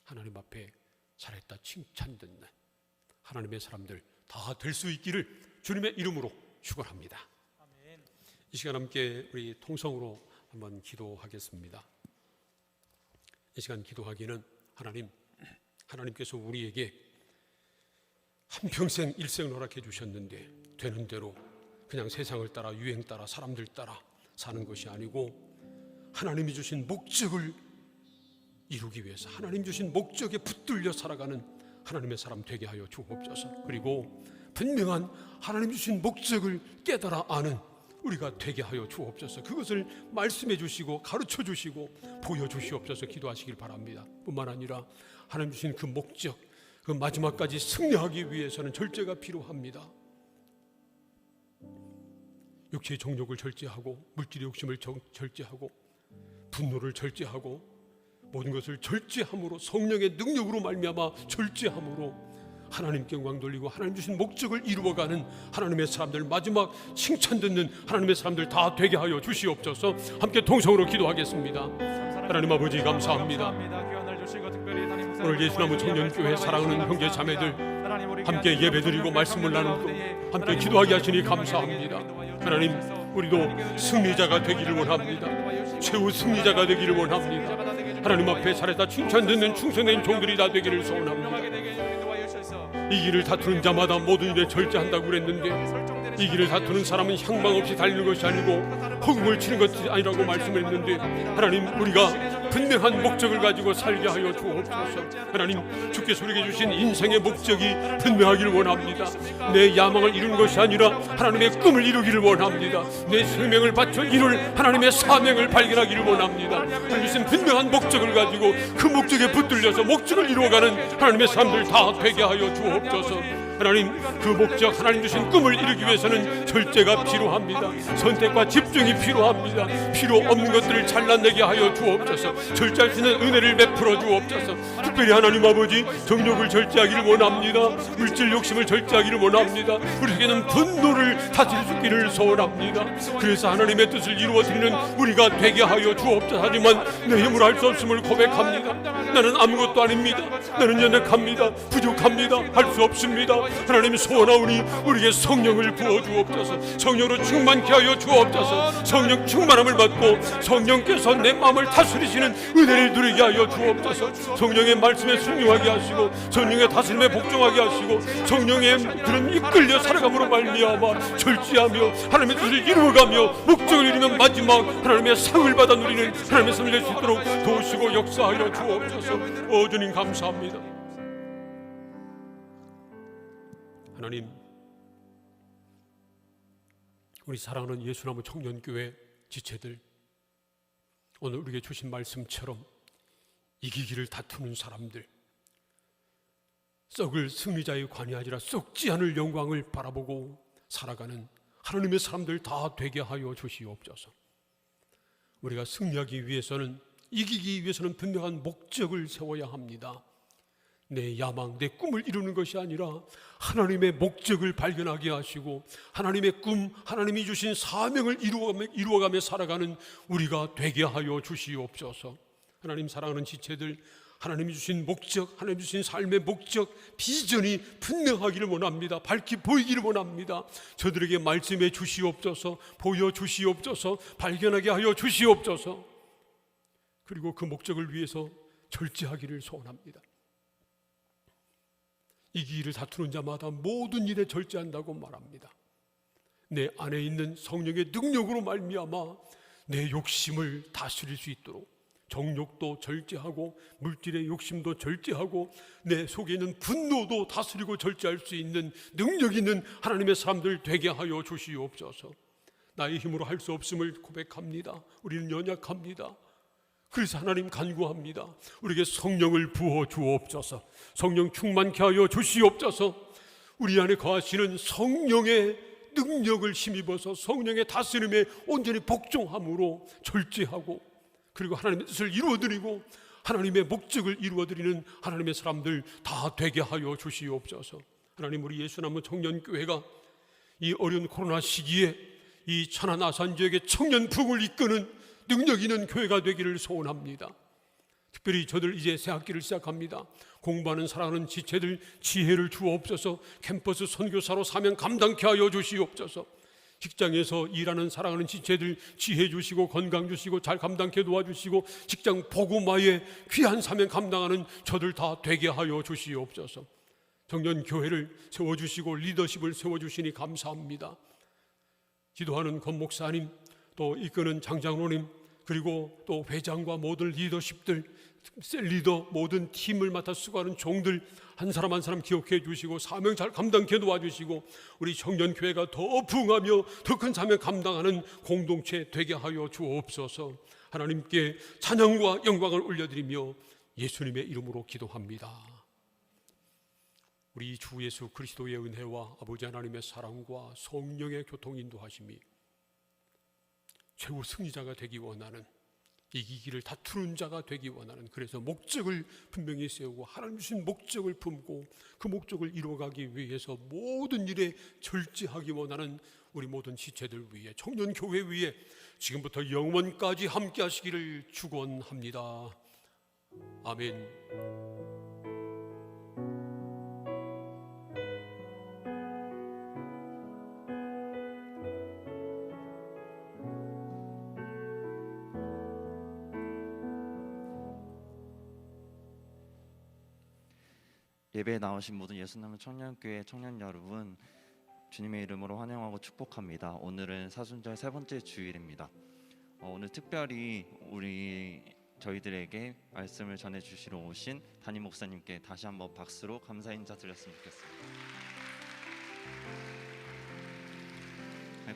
하나님 앞에 잘했다 칭찬 듣는 하나님의 사람들 다 될 수 있기를 주님의 이름으로 축원합니다. 아멘. 이 시간 함께 우리 통성으로 한번 기도하겠습니다. 이 시간 기도하기는 하나님께서 우리에게 한평생 일생을 허락해 주셨는데 되는 대로 그냥 세상을 따라 유행 따라 사람들 따라 사는 것이 아니고 하나님이 주신 목적을 이루기 위해서 하나님 주신 목적에 붙들려 살아가는 하나님의 사람 되게 하여 주옵소서. 그리고 분명한 하나님 주신 목적을 깨달아 아는 우리가 되게 하여 주옵소서. 그것을 말씀해 주시고 가르쳐 주시고 보여주시옵소서 기도하시길 바랍니다. 뿐만 아니라 하나님 주신 그 목적, 그 마지막까지 승리하기 위해서는 절제가 필요합니다. 육체의 정욕을 절제하고 물질의 욕심을 절제하고 분노를 절제하고 모든 것을 절제함으로 성령의 능력으로 말미암아 절제함으로 하나님께 영광 돌리고 하나님 주신 목적을 이루어가는 하나님의 사람들, 마지막 칭찬 듣는 하나님의 사람들 다 되게 하여 주시옵소서. 함께 통성으로 기도하겠습니다. 하나님 아버지 감사합니다. 오늘 예수나무 청년교회 사랑하는 형제 자매들 함께 예배드리고 말씀을 나누고 함께 기도하게 하시니 감사합니다. 하나님, 우리도 승리자가 되기를 원합니다. 최후 승리자가 되기를 원합니다. 하나님 앞에 잘했다 칭찬 듣는 충성된 종들이 다 되기를 소원합니다. 이 길을 다투는 자마다 모든 일에 절제한다고 그랬는데 이 길을 다투는 사람은 향망 없이 달리는 것이 아니고 허공을 치는 것이 아니라고 말씀을 했는데, 하나님, 우리가 분명한 목적을 가지고 살게 하여 주옵소서. 하나님, 주께서 우리에게 주신 인생의 목적이 분명하기를 원합니다. 내 야망을 이루는 것이 아니라 하나님의 꿈을 이루기를 원합니다. 내 생명을 바쳐 이룰 하나님의 사명을 발견하기를 원합니다. 하나님 주신 분명한 목적을 가지고 그 목적에 붙들려서 목적을 이루어가는 하나님의 사람들 다 되게 하여 주옵소서. 하나님, 그 목적, 하나님 주신 꿈을 이루기 위해서는 절제가 필요합니다. 선택과 집중이 필요합니다. 필요 없는 것들을 잘라내게 하여 주옵소서. 절제할 수 있는 은혜를 베풀어 주옵소서. 특별히 하나님 아버지, 정욕을 절제하기를 원합니다. 물질 욕심을 절제하기를 원합니다. 우리에게는 분노를 다스릴 수 있기를 소원합니다. 그래서 하나님의 뜻을 이루어드리는 우리가 되게 하여 주옵소서. 하지만 내 힘으로 할 수 없음을 고백합니다. 나는 아무것도 아닙니다. 나는 연약합니다. 부족합니다. 할 수 없습니다. 하나님 소원하오니 우리에게 성령을 부어 주옵소서. 성령으로 충만케 하여 주옵소서. 성령 충만함을 받고 성령께서 내 마음을 다스리시는 은혜를 누리게 하여 주옵소서. 성령의 말씀에 순종하게 하시고 성령의 다스림에 복종하게 하시고 성령의 그런 이끌려 살아감으로 말미암아 절제하며 하나님의 뜻을 이루어가며 목적을 이루는 마지막 하나님의 상을 받아 누리는 하나님의 삶을 낼 수 있도록 도우시고 역사하여 주옵소서. 주님 감사합니다. 하나님, 우리 사랑하는 예수나무 청년교회 지체들, 오늘 우리에게 주신 말씀처럼 이기기를 다투는 사람들, 썩을 승리자의 관여하지라 썩지 않을 영광을 바라보고 살아가는 하나님의 사람들 다 되게 하여 주시옵소서. 우리가 승리하기 위해서는, 이기기 위해서는 분명한 목적을 세워야 합니다. 내 야망, 내 꿈을 이루는 것이 아니라 하나님의 목적을 발견하게 하시고 하나님의 꿈, 하나님이 주신 사명을 이루어가며 살아가는 우리가 되게 하여 주시옵소서. 하나님 사랑하는 지체들, 하나님이 주신 목적, 하나님이 주신 삶의 목적, 비전이 분명하기를 원합니다. 밝히 보이기를 원합니다. 저들에게 말씀해 주시옵소서. 보여주시옵소서. 발견하게 하여 주시옵소서. 그리고 그 목적을 위해서 절제하기를 소원합니다. 이기기를 다투는 자마다 모든 일에 절제한다고 말합니다. 내 안에 있는 성령의 능력으로 말미암아 내 욕심을 다스릴 수 있도록 정욕도 절제하고 물질의 욕심도 절제하고 내 속에 있는 분노도 다스리고 절제할 수 있는 능력 있는 하나님의 사람들 되게 하여 주시옵소서. 나의 힘으로 할 수 없음을 고백합니다. 우리는 연약합니다. 그래서 하나님 간구합니다. 우리에게 성령을 부어 주옵소서. 성령 충만케 하여 주시옵소서. 우리 안에 거하시는 성령의 능력을 힘입어서 성령의 다스림에 온전히 복종함으로 절제하고 그리고 하나님의 뜻을 이루어드리고 하나님의 목적을 이루어드리는 하나님의 사람들 다 되게 하여 주시옵소서. 하나님, 우리 예수나무 청년교회가 이 어려운 코로나 시기에 이 천안 아산 지역의 청년 부흥을 이끄는 능력 있는 교회가 되기를 소원합니다. 특별히 저들 이제 새 학기를 시작합니다. 공부하는 사랑하는 지체들 지혜를 주옵소서. 캠퍼스 선교사로 사명 감당케 하여 주시옵소서. 직장에서 일하는 사랑하는 지체들 지혜 주시고 건강 주시고 잘 감당케 도와주시고 직장 복음화에 귀한 사명 감당하는 저들 다 되게 하여 주시옵소서. 청년교회를 세워주시고 리더십을 세워주시니 감사합니다. 기도하는 권 목사님, 또 이끄는 장장로님, 그리고 또 회장과 모든 리더십들, 셀리더 모든 팀을 맡아 수고하는 종들 한 사람 한 사람 기억해 주시고 사명 잘 감당케 도와주시고 우리 청년교회가 더 부흥하며 더 큰 사명 감당하는 공동체 되게 하여 주옵소서. 하나님께 찬양과 영광을 올려드리며 예수님의 이름으로 기도합니다. 우리 주 예수 그리스도의 은혜와 아버지 하나님의 사랑과 성령의 교통 인도하심이 최후 승리자가 되기 원하는, 이기기를 다투는 자가 되기 원하는, 그래서 목적을 분명히 세우고 하나님 주신 목적을 품고 그 목적을 이루어가기 위해서 모든 일에 절제하기 원하는 우리 모든 지체들 위해, 청년교회 위해 지금부터 영원까지 함께 하시기를 축원합니다. 아멘. 예배에 나오신 모든 예수나무 청년교회 청년 여러분, 주님의 이름으로 환영하고 축복합니다. 오늘은 사순절 세 번째 주일입니다. 오늘 특별히 저희들에게 말씀을 전해주시러 오신 담임 목사님께 다시 한번 박수로 감사 인사 드렸으면 좋겠습니다.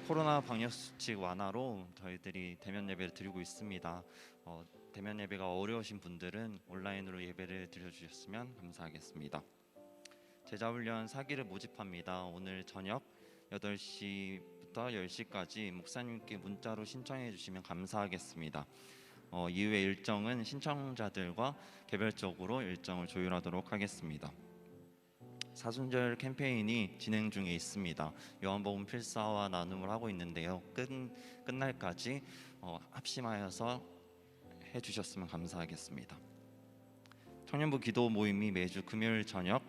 코로나 방역수칙 완화로 저희들이 대면 예배를 드리고 있습니다. 대면 예배가 어려우신 분들은 온라인으로 예배를 드려주셨으면 감사하겠습니다. 제자훈련 4기를 모집합니다. 오늘 저녁 8시부터 10시까지 목사님께 문자로 신청해 주시면 감사하겠습니다. 이후의 일정은 신청자들과 개별적으로 일정을 조율하도록 하겠습니다. 사순절 캠페인이 진행 중에 있습니다. 요한복음 필사와 나눔을 하고 있는데요. 끝날까지 합심하여서 해주셨으면 감사하겠습니다. 청년부 기도 모임이 매주 금요일 저녁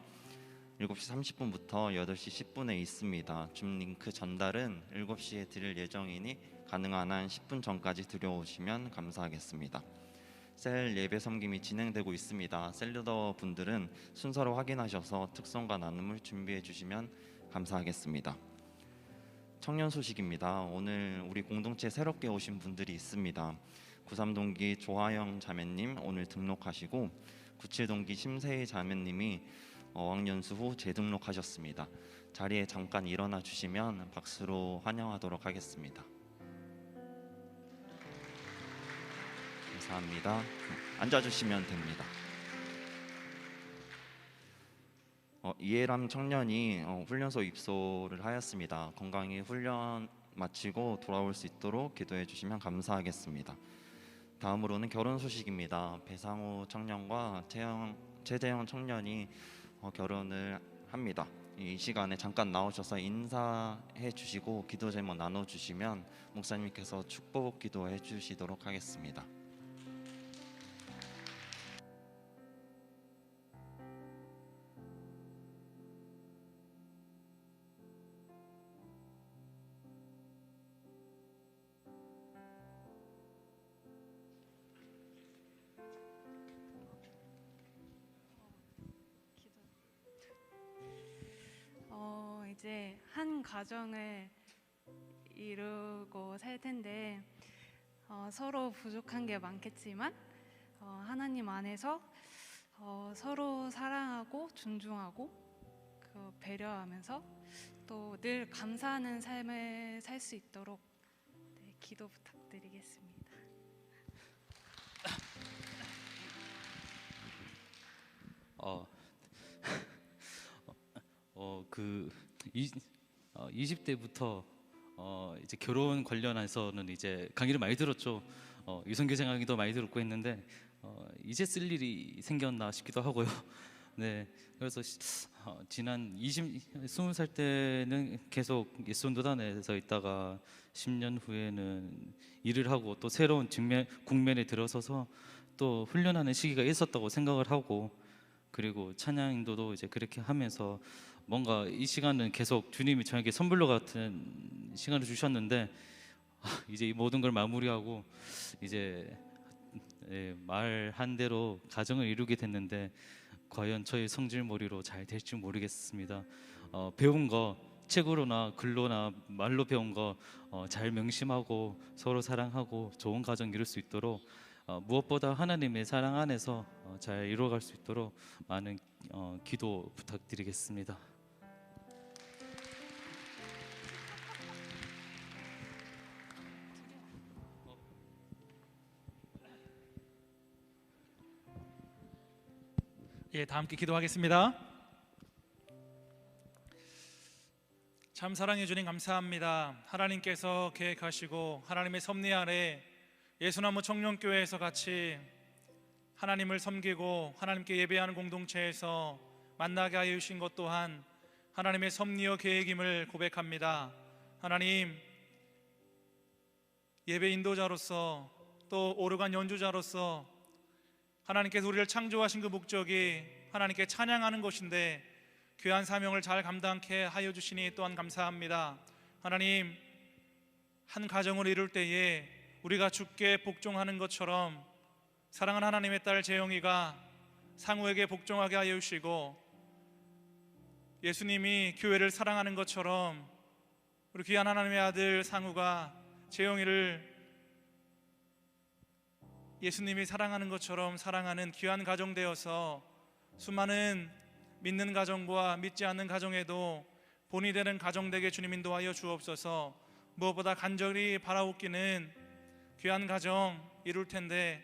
7시 30분부터 8시 10분에 있습니다. 줌 링크 전달은 7시에 드릴 예정이니 가능한 한 10분 전까지 들여오시면 감사하겠습니다. 셀 예배 섬김이 진행되고 있습니다. 셀리더 분들은 순서로 확인하셔서 특성과 나눔을 준비해 주시면 감사하겠습니다. 청년 소식입니다. 오늘 우리 공동체에 새롭게 오신 분들이 있습니다. 93동기 조하영 자매님 오늘 등록하시고 97동기 심세희 자매님이 어학연수 후 재등록하셨습니다. 자리에 잠깐 일어나 주시면 박수로 환영하도록 하겠습니다. 감사합니다. 앉아주시면 됩니다. 이해람 청년이 훈련소 입소를 하였습니다. 건강히 훈련 마치고 돌아올 수 있도록 기도해 주시면 감사하겠습니다. 다음으로는 결혼 소식입니다. 배상우 청년과 최재영 청년이 결혼을 합니다. 이 시간에 잠깐 나오셔서 인사해 주시고 기도 제목 나눠 주시면 목사님께서 축복 기도해 주시도록 하겠습니다. 이제 한 가정을 이루고 살 텐데 서로 부족한 게 많겠지만 하나님 안에서 서로 사랑하고 존중하고 배려하면서 또 늘 감사하는 삶을 살 수 있도록 기도 부탁드리겠습니다. 그 20대부터 이제 결혼 관련해서는 이제 강의를 많이 들었죠. 유선교생 강의도 많이 들었고 했는데 이제 쓸 일이 생겼나 싶기도 하고요. 네, 그래서 지난 20살 때는 계속 예수원도단에서 있다가 10년 후에는 일을 하고 또 새로운 국면에 들어서서 또 훈련하는 시기가 있었다고 생각을 하고, 그리고 찬양 인도도 이제 그렇게 하면서 뭔가 이 시간은 계속 주님이 저에게 선물로 같은 시간을 주셨는데 이제 이 모든 걸 마무리하고 이제 말한 대로 가정을 이루게 됐는데 과연 저의 성질머리로 잘 될지 모르겠습니다. 배운 거 책으로나 글로나 말로 배운 거 잘 명심하고 서로 사랑하고 좋은 가정 이룰 수 있도록 무엇보다 하나님의 사랑 안에서 잘 이루어갈 수 있도록 많은 기도 부탁드리겠습니다. 예, 다 함께 기도하겠습니다. 참 사랑해 주님 감사합니다. 하나님께서 계획하시고 하나님의 섭리 아래 예수나무 청년교회에서 같이 하나님을 섬기고 하나님께 예배하는 공동체에서 만나게 하여 주신 것 또한 하나님의 섭리와 계획임을 고백합니다. 하나님, 예배 인도자로서 또 오르간 연주자로서 하나님께서 우리를 창조하신 그 목적이 하나님께 찬양하는 것인데 귀한 사명을 잘 감당케 하여 주시니 또한 감사합니다. 하나님, 한 가정을 이룰 때에 우리가 주께 복종하는 것처럼 사랑하는 하나님의 딸 재영이가 상우에게 복종하게 하여 주시고, 예수님이 교회를 사랑하는 것처럼 우리 귀한 하나님의 아들 상우가 재영이를 예수님이 사랑하는 것처럼 사랑하는 귀한 가정 되어서 수많은 믿는 가정과 믿지 않는 가정에도 본이 되는 가정 되게 주님 인도하여 주옵소서. 무엇보다 간절히 바라옵기는 귀한 가정 이룰 텐데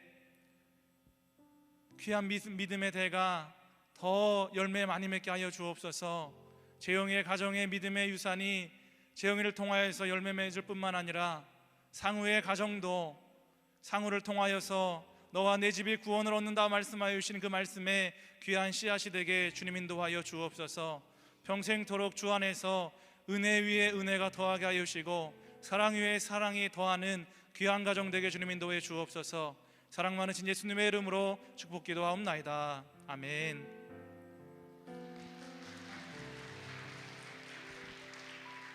귀한 믿음의 대가 더 열매 많이 맺게 하여 주옵소서. 재영이의 가정의 믿음의 유산이 재영이를 통하여서 열매 맺을 뿐만 아니라 상우의 가정도 상우를 통하여서 너와 내 집이 구원을 얻는다 말씀하여 주신 그 말씀에 귀한 씨앗이 되게 주님 인도하여 주옵소서. 평생토록 주 안에서 은혜 위에 은혜가 더하게 하여 주시고 사랑 위에 사랑이 더하는 귀한 가정 되게 주님 인도해 주옵소서. 사랑 많으신 예수님의 이름으로 축복 기도하옵나이다. 아멘.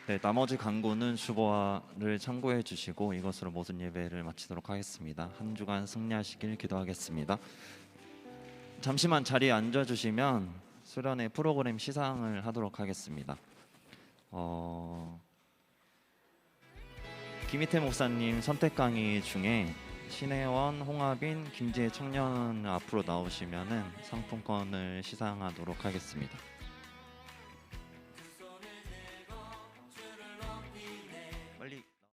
네, 나머지 간구는 주보화를 참고해 주시고 이것으로 모든 예배를 마치도록 하겠습니다. 한 주간 승리하시길 기도하겠습니다. 잠시만 자리에 앉아 주시면 수련회 프로그램 시상을 하도록 하겠습니다. 김희태 목사님 선택 강의 중에 신혜원, 홍하빈, 김지혜 청년 앞으로 나오시면은 상품권을 시상하도록 하겠습니다.